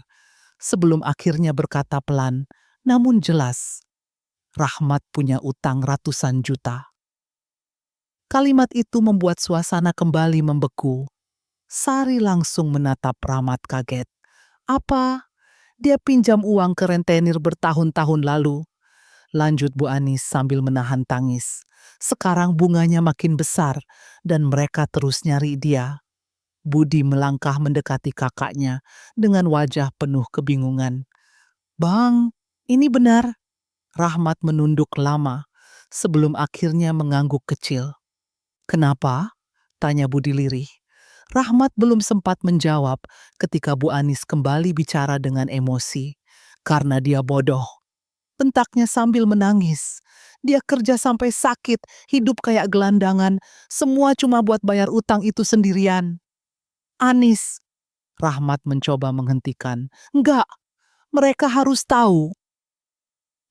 sebelum akhirnya berkata pelan, namun jelas, "Rahmat punya utang ratusan juta." Kalimat itu membuat suasana kembali membeku. Sari langsung menatap Rahmat kaget. "Apa? Dia pinjam uang ke rentenir bertahun-tahun lalu?" Lanjut Bu Anis sambil menahan tangis. "Sekarang bunganya makin besar dan mereka terus nyari dia." Budi melangkah mendekati kakaknya dengan wajah penuh kebingungan. "Bang, ini benar." Rahmat menunduk lama sebelum akhirnya mengangguk kecil. "Kenapa?" tanya Budi lirih. Rahmat belum sempat menjawab ketika Bu Anis kembali bicara dengan emosi. "Karena dia bodoh," bentaknya sambil menangis. "Dia kerja sampai sakit, hidup kayak gelandangan, semua cuma buat bayar utang itu sendirian." "Anis," Rahmat mencoba menghentikan. "Enggak, mereka harus tahu."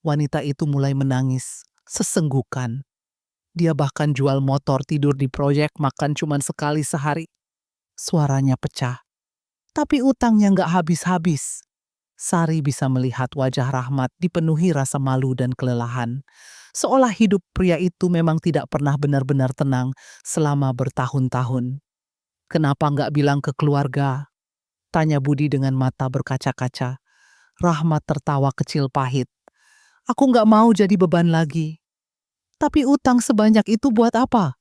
Wanita itu mulai menangis, sesenggukan. Dia bahkan jual motor, tidur di proyek, makan cuma sekali sehari. Suaranya pecah. Tapi utangnya nggak habis-habis. Sari bisa melihat wajah Rahmat dipenuhi rasa malu dan kelelahan. Seolah hidup pria itu memang tidak pernah benar-benar tenang selama bertahun-tahun. "Kenapa nggak bilang ke keluarga?" tanya Budi dengan mata berkaca-kaca. Rahmat tertawa kecil pahit. "Aku nggak mau jadi beban lagi." "Tapi utang sebanyak itu buat apa?"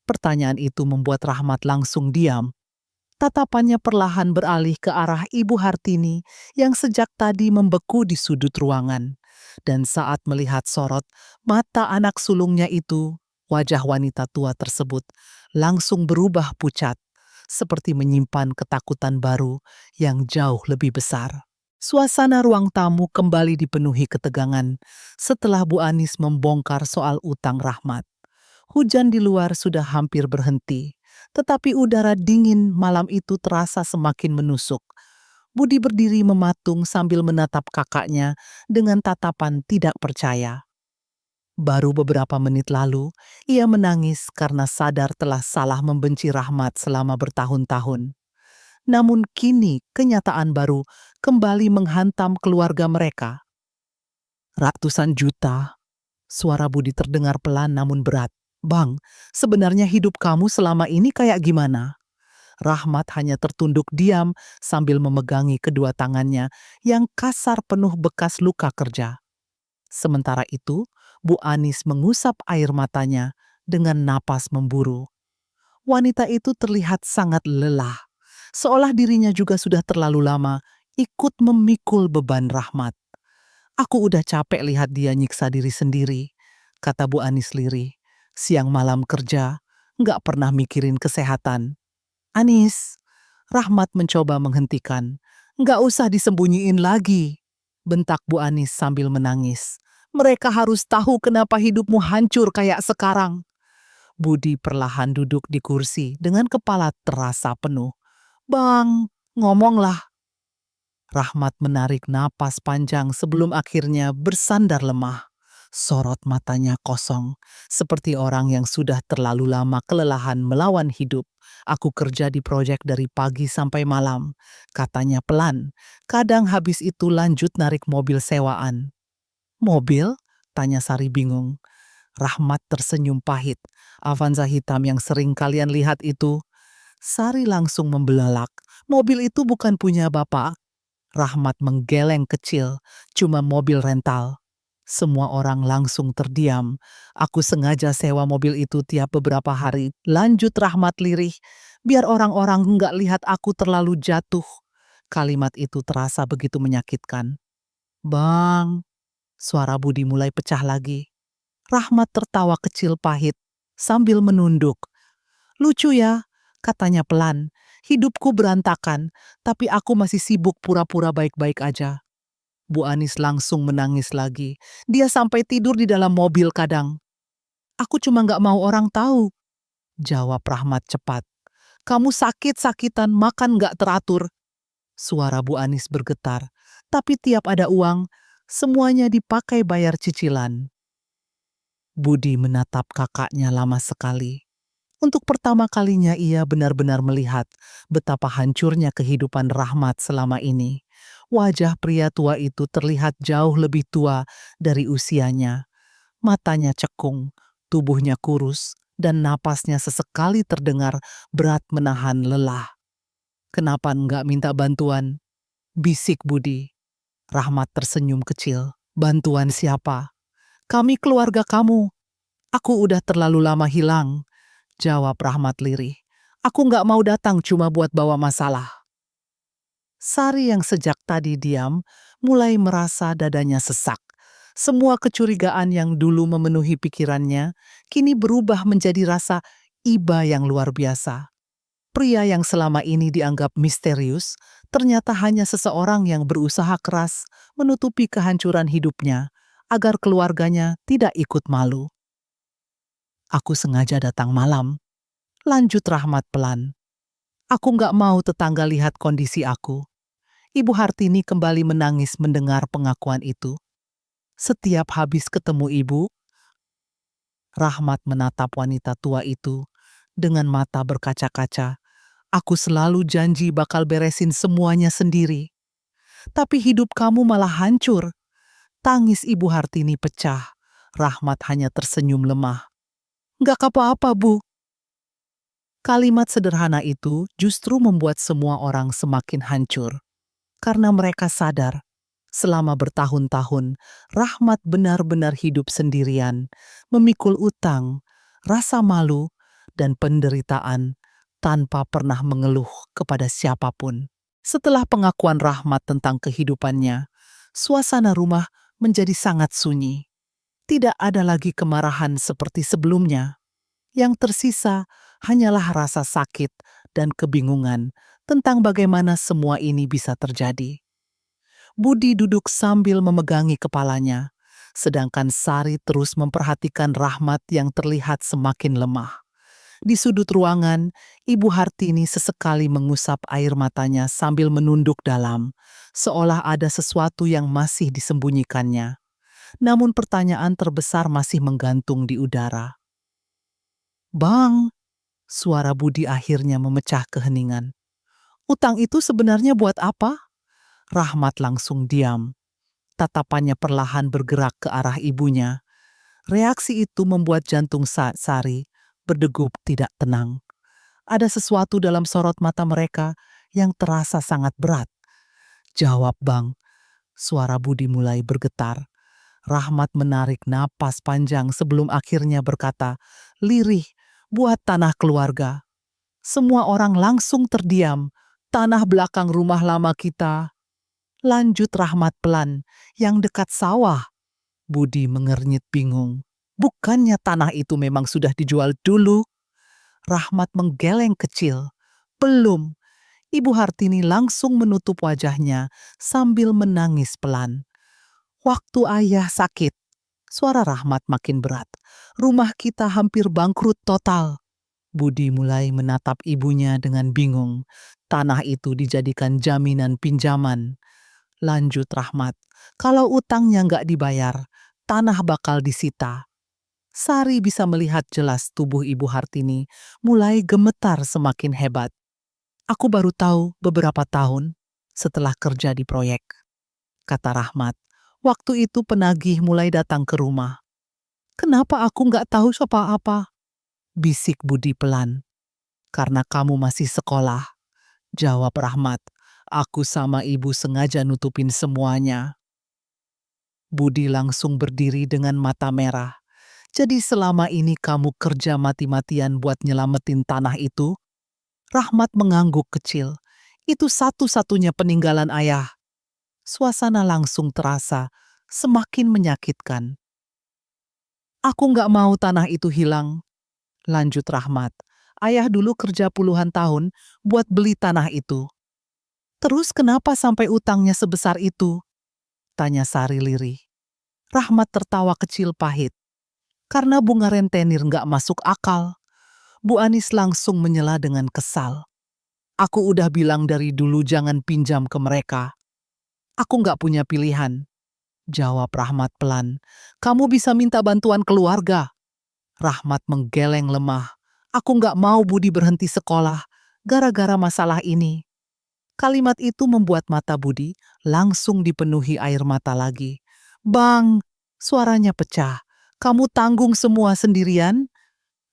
Pertanyaan itu membuat Rahmat langsung diam. Tatapannya perlahan beralih ke arah Ibu Hartini yang sejak tadi membeku di sudut ruangan. Dan saat melihat sorot mata anak sulungnya itu, wajah wanita tua tersebut langsung berubah pucat, seperti menyimpan ketakutan baru yang jauh lebih besar. Suasana ruang tamu kembali dipenuhi ketegangan setelah Bu Anis membongkar soal utang Rahmat. Hujan di luar sudah hampir berhenti, tetapi udara dingin malam itu terasa semakin menusuk. Budi berdiri mematung sambil menatap kakaknya dengan tatapan tidak percaya. Baru beberapa menit lalu, ia menangis karena sadar telah salah membenci Rahmat selama bertahun-tahun. Namun kini kenyataan baru kembali menghantam keluarga mereka. Ratusan juta, suara Budi terdengar pelan namun berat. Bang, sebenarnya hidup kamu selama ini kayak gimana? Rahmat hanya tertunduk diam sambil memegangi kedua tangannya yang kasar penuh bekas luka kerja. Sementara itu, Bu Anis mengusap air matanya dengan napas memburu. Wanita itu terlihat sangat lelah, seolah dirinya juga sudah terlalu lama ikut memikul beban Rahmat. Aku udah capek lihat dia nyiksa diri sendiri, kata Bu Anis lirih. Siang malam kerja, nggak pernah mikirin kesehatan. Anis, Rahmat mencoba menghentikan. Nggak usah disembunyiin lagi, bentak Bu Anis sambil menangis. Mereka harus tahu kenapa hidupmu hancur kayak sekarang. Budi perlahan duduk di kursi dengan kepala terasa penuh. Bang, ngomonglah. Rahmat menarik napas panjang sebelum akhirnya bersandar lemah. Sorot matanya kosong, seperti orang yang sudah terlalu lama kelelahan melawan hidup. Aku kerja di proyek dari pagi sampai malam, katanya pelan. Kadang habis itu lanjut narik mobil sewaan. Mobil? Tanya Sari bingung. Rahmat tersenyum pahit. Avanza hitam yang sering kalian lihat itu. Sari langsung membelalak. Mobil itu bukan punya bapak. Rahmat menggeleng kecil, cuma mobil rental. Semua orang langsung terdiam. Aku sengaja sewa mobil itu tiap beberapa hari. Lanjut Rahmat lirih, biar orang-orang nggak lihat aku terlalu jatuh. Kalimat itu terasa begitu menyakitkan. Bang, suara Budi mulai pecah lagi. Rahmat tertawa kecil pahit sambil menunduk. Lucu ya, katanya pelan. Hidupku berantakan, tapi aku masih sibuk pura-pura baik-baik aja. Bu Anis langsung menangis lagi. Dia sampai tidur di dalam mobil kadang. Aku cuma nggak mau orang tahu, jawab Rahmat cepat. Kamu sakit-sakitan, makan nggak teratur. Suara Bu Anis bergetar. Tapi tiap ada uang, semuanya dipakai bayar cicilan. Budi menatap kakaknya lama sekali. Untuk pertama kalinya ia benar-benar melihat betapa hancurnya kehidupan Rahmat selama ini. Wajah pria tua itu terlihat jauh lebih tua dari usianya. Matanya cekung, tubuhnya kurus, dan napasnya sesekali terdengar berat menahan lelah. Kenapa enggak minta bantuan? Bisik Budi. Rahmat tersenyum kecil. Bantuan siapa? Kami keluarga kamu. Aku udah terlalu lama hilang, jawab Rahmat lirih. Aku nggak mau datang cuma buat bawa masalah. Sari yang sejak tadi diam mulai merasa dadanya sesak. Semua kecurigaan yang dulu memenuhi pikirannya kini berubah menjadi rasa iba yang luar biasa. Pria yang selama ini dianggap misterius ternyata hanya seseorang yang berusaha keras menutupi kehancuran hidupnya agar keluarganya tidak ikut malu. Aku sengaja datang malam, lanjut Rahmat pelan. Aku nggak mau tetangga lihat kondisi aku. Ibu Hartini kembali menangis mendengar pengakuan itu. Setiap habis ketemu ibu, Rahmat menatap wanita tua itu dengan mata berkaca-kaca. Aku selalu janji bakal beresin semuanya sendiri. Tapi hidup kamu malah hancur. Tangis Ibu Hartini pecah. Rahmat hanya tersenyum lemah. Nggak apa-apa, Bu. Kalimat sederhana itu justru membuat semua orang semakin hancur. Karena mereka sadar, selama bertahun-tahun, Rahmat benar-benar hidup sendirian, memikul utang, rasa malu, dan penderitaan tanpa pernah mengeluh kepada siapapun. Setelah pengakuan Rahmat tentang kehidupannya, suasana rumah menjadi sangat sunyi. Tidak ada lagi kemarahan seperti sebelumnya. Yang tersisa hanyalah rasa sakit dan kebingungan tentang bagaimana semua ini bisa terjadi. Budi duduk sambil memegangi kepalanya, sedangkan Sari terus memperhatikan Rahmat yang terlihat semakin lemah. Di sudut ruangan, Ibu Hartini sesekali mengusap air matanya sambil menunduk dalam, seolah ada sesuatu yang masih disembunyikannya. Namun pertanyaan terbesar masih menggantung di udara. Bang, suara Budi akhirnya memecah keheningan. Utang itu sebenarnya buat apa? Rahmat langsung diam. Tatapannya perlahan bergerak ke arah ibunya. Reaksi itu membuat jantung Sari berdegup tidak tenang. Ada sesuatu dalam sorot mata mereka yang terasa sangat berat. Jawab Bang, suara Budi mulai bergetar. Rahmat menarik napas panjang sebelum akhirnya berkata, lirih, buat tanah keluarga. Semua orang langsung terdiam. Tanah belakang rumah lama kita. Lanjut Rahmat pelan, yang dekat sawah. Budi mengernyit bingung. Bukannya tanah itu memang sudah dijual dulu? Rahmat menggeleng kecil. Belum. Ibu Hartini langsung menutup wajahnya sambil menangis pelan. Waktu ayah sakit, suara Rahmat makin berat. Rumah kita hampir bangkrut total. Budi mulai menatap ibunya dengan bingung. Tanah itu dijadikan jaminan pinjaman. Lanjut Rahmat, kalau utangnya nggak dibayar, tanah bakal disita. Sari bisa melihat jelas tubuh Ibu Hartini mulai gemetar semakin hebat. Aku baru tahu beberapa tahun setelah kerja di proyek, kata Rahmat. Waktu itu penagih mulai datang ke rumah. Kenapa aku nggak tahu apa-apa? Bisik Budi pelan. Karena kamu masih sekolah, jawab Rahmat. Aku sama ibu sengaja nutupin semuanya. Budi langsung berdiri dengan mata merah. Jadi selama ini kamu kerja mati-matian buat nyelamatin tanah itu? Rahmat mengangguk kecil. Itu satu-satunya peninggalan ayah. Suasana langsung terasa semakin menyakitkan. Aku nggak mau tanah itu hilang, lanjut Rahmat. Ayah dulu kerja puluhan tahun buat beli tanah itu. Terus kenapa sampai utangnya sebesar itu? Tanya Sari lirih. Rahmat tertawa kecil pahit. Karena bunga rentenir nggak masuk akal. Bu Anis langsung menyela dengan kesal. Aku udah bilang dari dulu jangan pinjam ke mereka. Aku nggak punya pilihan. Jawab Rahmat pelan. Kamu bisa minta bantuan keluarga. Rahmat menggeleng lemah. Aku nggak mau Budi berhenti sekolah gara-gara masalah ini. Kalimat itu membuat mata Budi langsung dipenuhi air mata lagi. Bang, suaranya pecah. Kamu tanggung semua sendirian?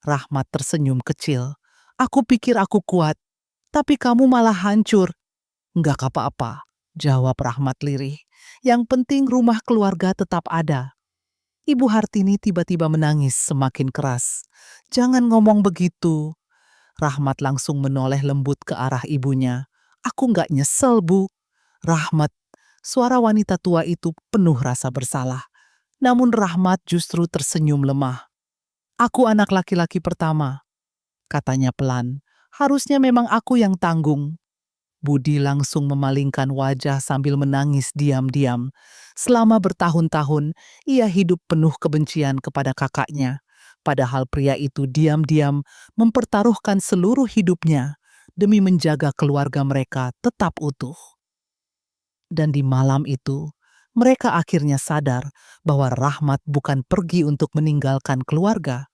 Rahmat tersenyum kecil. Aku pikir aku kuat, tapi kamu malah hancur. Enggak apa-apa, jawab Rahmat lirih. Yang penting rumah keluarga tetap ada. Ibu Hartini tiba-tiba menangis semakin keras. Jangan ngomong begitu. Rahmat langsung menoleh lembut ke arah ibunya. Aku nggak nyesel, Bu. Rahmat, suara wanita tua itu penuh rasa bersalah. Namun Rahmat justru tersenyum lemah. Aku anak laki-laki pertama, katanya pelan. Harusnya memang aku yang tanggung. Budi langsung memalingkan wajah sambil menangis diam-diam. Selama bertahun-tahun, ia hidup penuh kebencian kepada kakaknya. Padahal pria itu diam-diam mempertaruhkan seluruh hidupnya demi menjaga keluarga mereka tetap utuh. Dan di malam itu, mereka akhirnya sadar bahwa Rahmat bukan pergi untuk meninggalkan keluarga.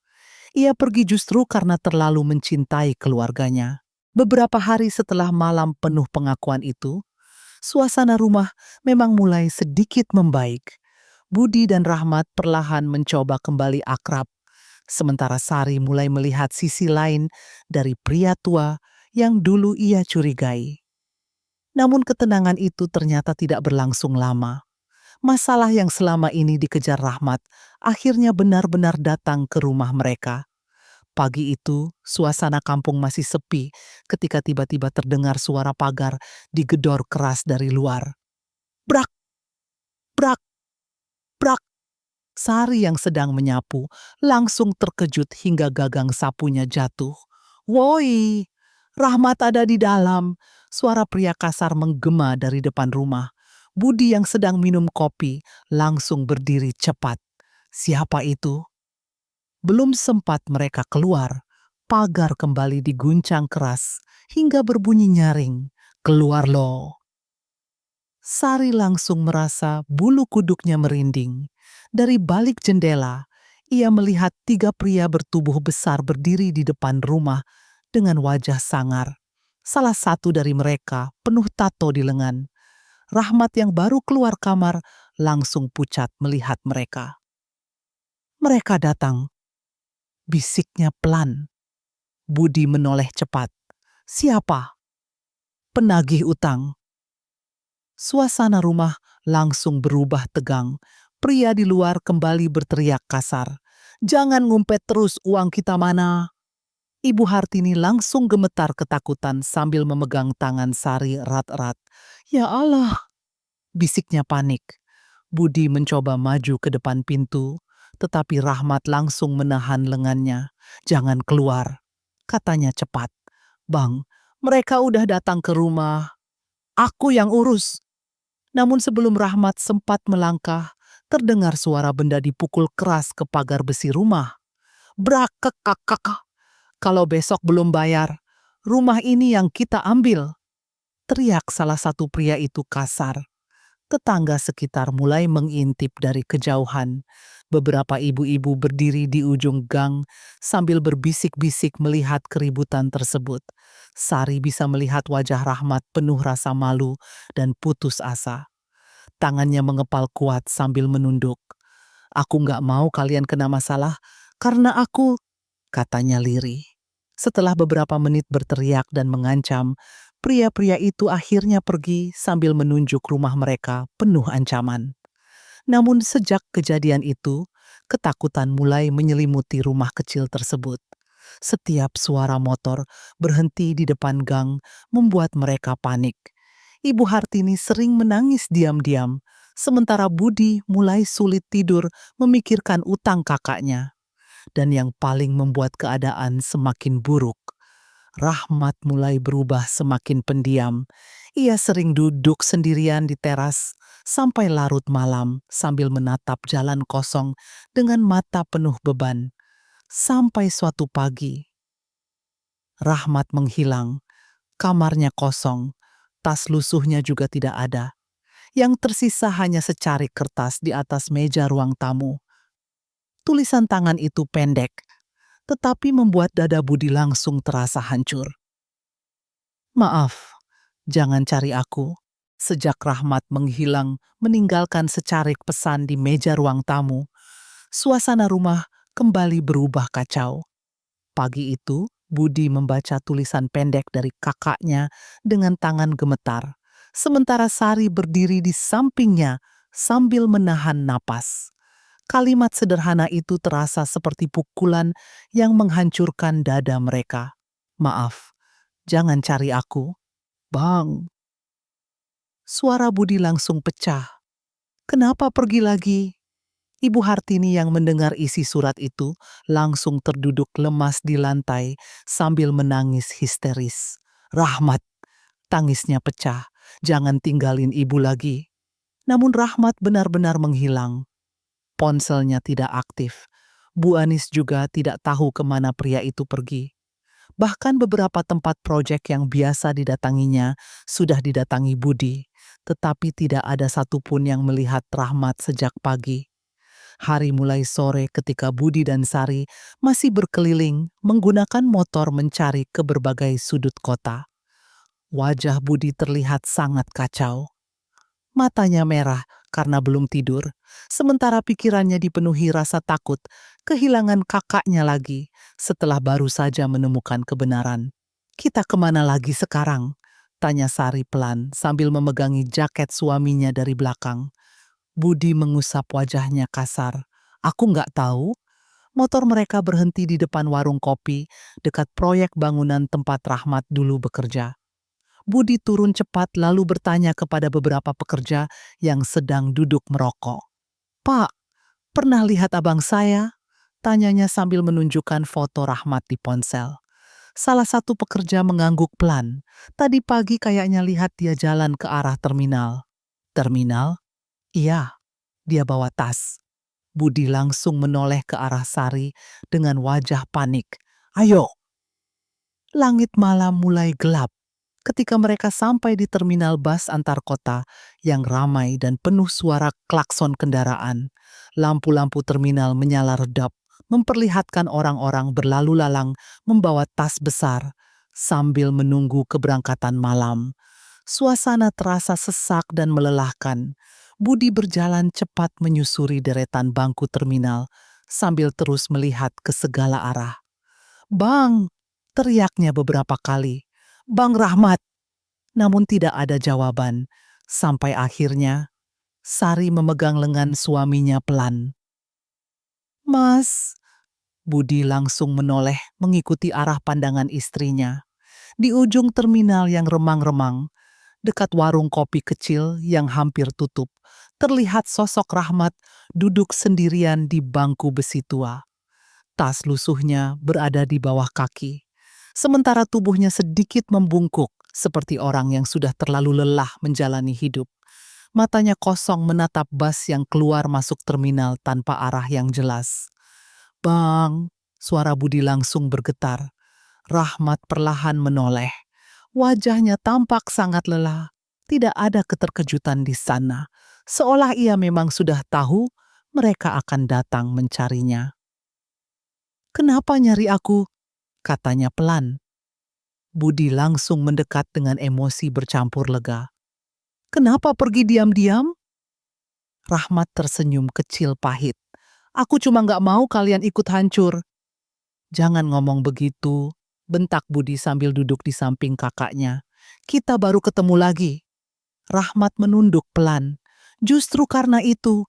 Ia pergi justru karena terlalu mencintai keluarganya. Beberapa hari setelah malam penuh pengakuan itu, suasana rumah memang mulai sedikit membaik. Budi dan Rahmat perlahan mencoba kembali akrab, sementara Sari mulai melihat sisi lain dari pria tua yang dulu ia curigai. Namun ketenangan itu ternyata tidak berlangsung lama. Masalah yang selama ini dikejar Rahmat akhirnya benar-benar datang ke rumah mereka. Pagi itu, suasana kampung masih sepi ketika tiba-tiba terdengar suara pagar digedor keras dari luar. Brak, brak, brak. Sari yang sedang menyapu langsung terkejut hingga gagang sapunya jatuh. Woi, Rahmat ada di dalam. Suara pria kasar menggema dari depan rumah. Budi yang sedang minum kopi langsung berdiri cepat. Siapa itu? Belum sempat mereka keluar, pagar kembali diguncang keras hingga berbunyi nyaring. Keluar lo. Sari langsung merasa bulu kuduknya merinding. Dari balik jendela, ia melihat 3 pria bertubuh besar berdiri di depan rumah dengan wajah sangar. Salah satu dari mereka penuh tato di lengan. Rahmat yang baru keluar kamar langsung pucat melihat mereka. Mereka datang, bisiknya pelan. Budi menoleh cepat. Siapa? Penagih utang. Suasana rumah langsung berubah tegang. Pria di luar kembali berteriak kasar. Jangan ngumpet terus, uang kita mana? Ibu Hartini langsung gemetar ketakutan sambil memegang tangan Sari erat-erat. Ya Allah, bisiknya panik. Budi mencoba maju ke depan pintu, tetapi Rahmat langsung menahan lengannya. Jangan keluar, katanya cepat. Bang, mereka udah datang ke rumah. Aku yang urus. Namun sebelum Rahmat sempat melangkah, terdengar suara benda dipukul keras ke pagar besi rumah. Brakek-kakak. Kalau besok belum bayar, rumah ini yang kita ambil. Teriak salah satu pria itu kasar. Tetangga sekitar mulai mengintip dari kejauhan. Beberapa ibu-ibu berdiri di ujung gang sambil berbisik-bisik melihat keributan tersebut. Sari bisa melihat wajah Rahmat penuh rasa malu dan putus asa. Tangannya mengepal kuat sambil menunduk. Aku nggak mau kalian kena masalah karena aku, katanya lirih. Setelah beberapa menit berteriak dan mengancam, pria-pria itu akhirnya pergi sambil menunjuk rumah mereka penuh ancaman. Namun sejak kejadian itu, ketakutan mulai menyelimuti rumah kecil tersebut. Setiap suara motor berhenti di depan gang membuat mereka panik. Ibu Hartini sering menangis diam-diam, sementara Budi mulai sulit tidur memikirkan utang kakaknya. Dan yang paling membuat keadaan semakin buruk, Rahmat mulai berubah semakin pendiam. Ia sering duduk sendirian di teras sampai larut malam sambil menatap jalan kosong dengan mata penuh beban. Sampai suatu pagi, Rahmat menghilang, kamarnya kosong, tas lusuhnya juga tidak ada. Yang tersisa hanya secarik kertas di atas meja ruang tamu. Tulisan tangan itu pendek, tetapi membuat dada Budi langsung terasa hancur. Maaf, jangan cari aku. Sejak Rahmat menghilang, meninggalkan secarik pesan di meja ruang tamu, suasana rumah kembali berubah kacau. Pagi itu, Budi membaca tulisan pendek dari kakaknya dengan tangan gemetar, sementara Sari berdiri di sampingnya sambil menahan napas. Kalimat sederhana itu terasa seperti pukulan yang menghancurkan dada mereka. Maaf, jangan cari aku. Bang, suara Budi langsung pecah. Kenapa pergi lagi? Ibu Hartini yang mendengar isi surat itu langsung terduduk lemas di lantai sambil menangis histeris. Rahmat, tangisnya pecah. Jangan tinggalin ibu lagi. Namun Rahmat benar-benar menghilang. Ponselnya tidak aktif. Bu Anis juga tidak tahu kemana pria itu pergi. Bahkan beberapa tempat proyek yang biasa didatanginya sudah didatangi Budi, tetapi tidak ada satupun yang melihat Rahmat sejak pagi. Hari mulai sore ketika Budi dan Sari masih berkeliling menggunakan motor mencari ke berbagai sudut kota. Wajah Budi terlihat sangat kacau. Matanya merah karena belum tidur, sementara pikirannya dipenuhi rasa takut kehilangan kakaknya lagi setelah baru saja menemukan kebenaran. Kita kemana lagi sekarang? Tanya Sari pelan sambil memegangi jaket suaminya dari belakang. Budi mengusap wajahnya kasar. Aku nggak tahu. Motor mereka berhenti di depan warung kopi dekat proyek bangunan tempat Rahmat dulu bekerja. Budi turun cepat lalu bertanya kepada beberapa pekerja yang sedang duduk merokok. Pak, pernah lihat abang saya? Tanyanya sambil menunjukkan foto Rahmat di ponsel. Salah satu pekerja mengangguk pelan. Tadi pagi kayaknya lihat dia jalan ke arah terminal. Terminal? Iya, dia bawa tas. Budi langsung menoleh ke arah Sari dengan wajah panik. Ayo! Langit malam mulai gelap. Ketika mereka sampai di terminal bus antar kota yang ramai dan penuh suara klakson kendaraan, lampu-lampu terminal menyala redap, memperlihatkan orang-orang berlalu lalang membawa tas besar. Sambil menunggu keberangkatan malam, suasana terasa sesak dan melelahkan. Budi berjalan cepat menyusuri deretan bangku terminal sambil terus melihat ke segala arah. "Bang!" teriaknya beberapa kali. "Bang Rahmat!" Namun tidak ada jawaban. Sampai akhirnya, Sari memegang lengan suaminya pelan. "Mas!" Budi langsung menoleh mengikuti arah pandangan istrinya. Di ujung terminal yang remang-remang, dekat warung kopi kecil yang hampir tutup, terlihat sosok Rahmat duduk sendirian di bangku besi tua. Tas lusuhnya berada di bawah kaki, sementara tubuhnya sedikit membungkuk seperti orang yang sudah terlalu lelah menjalani hidup. Matanya kosong menatap bus yang keluar masuk terminal tanpa arah yang jelas. "Bang!" Suara Budi langsung bergetar. Rahmat perlahan menoleh. Wajahnya tampak sangat lelah. Tidak ada keterkejutan di sana. Seolah ia memang sudah tahu mereka akan datang mencarinya. "Kenapa nyari aku?" katanya pelan. Budi langsung mendekat dengan emosi bercampur lega. "Kenapa pergi diam-diam?" Rahmat tersenyum kecil pahit. "Aku cuma nggak mau kalian ikut hancur." "Jangan ngomong begitu," bentak Budi sambil duduk di samping kakaknya. "Kita baru ketemu lagi." Rahmat menunduk pelan. Justru karena itu,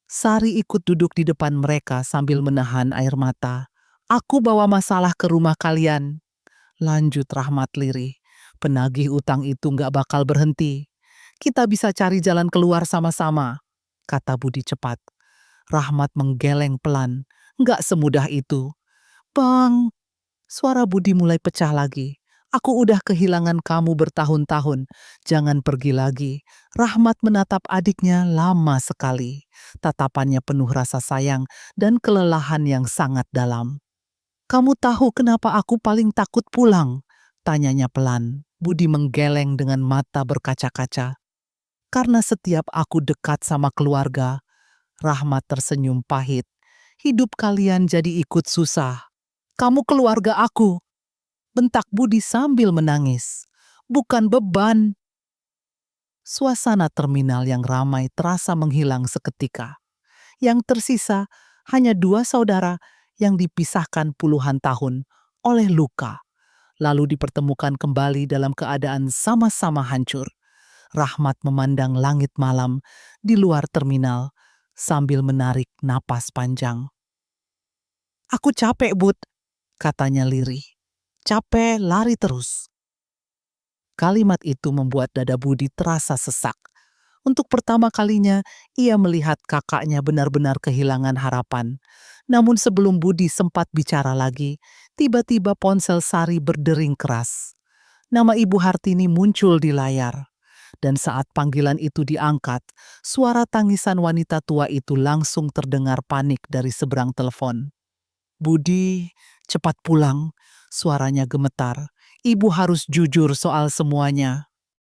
Sari ikut duduk di depan mereka sambil menahan air mata. "Aku bawa masalah ke rumah kalian," lanjut Rahmat lirih. "Penagih utang itu nggak bakal berhenti. Kita bisa cari jalan keluar sama-sama," kata Budi cepat. Rahmat menggeleng pelan. "Nggak semudah itu." "Bang!" Suara Budi mulai pecah lagi. "Aku udah kehilangan kamu bertahun-tahun. Jangan pergi lagi." Rahmat menatap adiknya lama sekali. Tatapannya penuh rasa sayang dan kelelahan yang sangat dalam. "Kamu tahu kenapa aku paling takut pulang?" tanyanya pelan. Budi menggeleng dengan mata berkaca-kaca. "Karena setiap aku dekat sama keluarga," Rahmat tersenyum pahit, "hidup kalian jadi ikut susah." "Kamu keluarga aku," bentak Budi sambil menangis. "Bukan beban." Suasana terminal yang ramai terasa menghilang seketika. Yang tersisa hanya dua saudara yang dipisahkan puluhan tahun oleh luka, lalu dipertemukan kembali dalam keadaan sama-sama hancur. Rahmat memandang langit malam di luar terminal sambil menarik napas panjang. "Aku capek, Bud," katanya lirih. "Capek lari terus." Kalimat itu membuat dada Budi terasa sesak. Untuk pertama kalinya, ia melihat kakaknya benar-benar kehilangan harapan. Namun sebelum Budi sempat bicara lagi, tiba-tiba ponsel Sari berdering keras. Nama Ibu Hartini muncul di layar. Dan saat panggilan itu diangkat, suara tangisan wanita tua itu langsung terdengar panik dari seberang telepon. "Budi, cepat pulang." Suaranya gemetar. "Ibu harus jujur soal semuanya."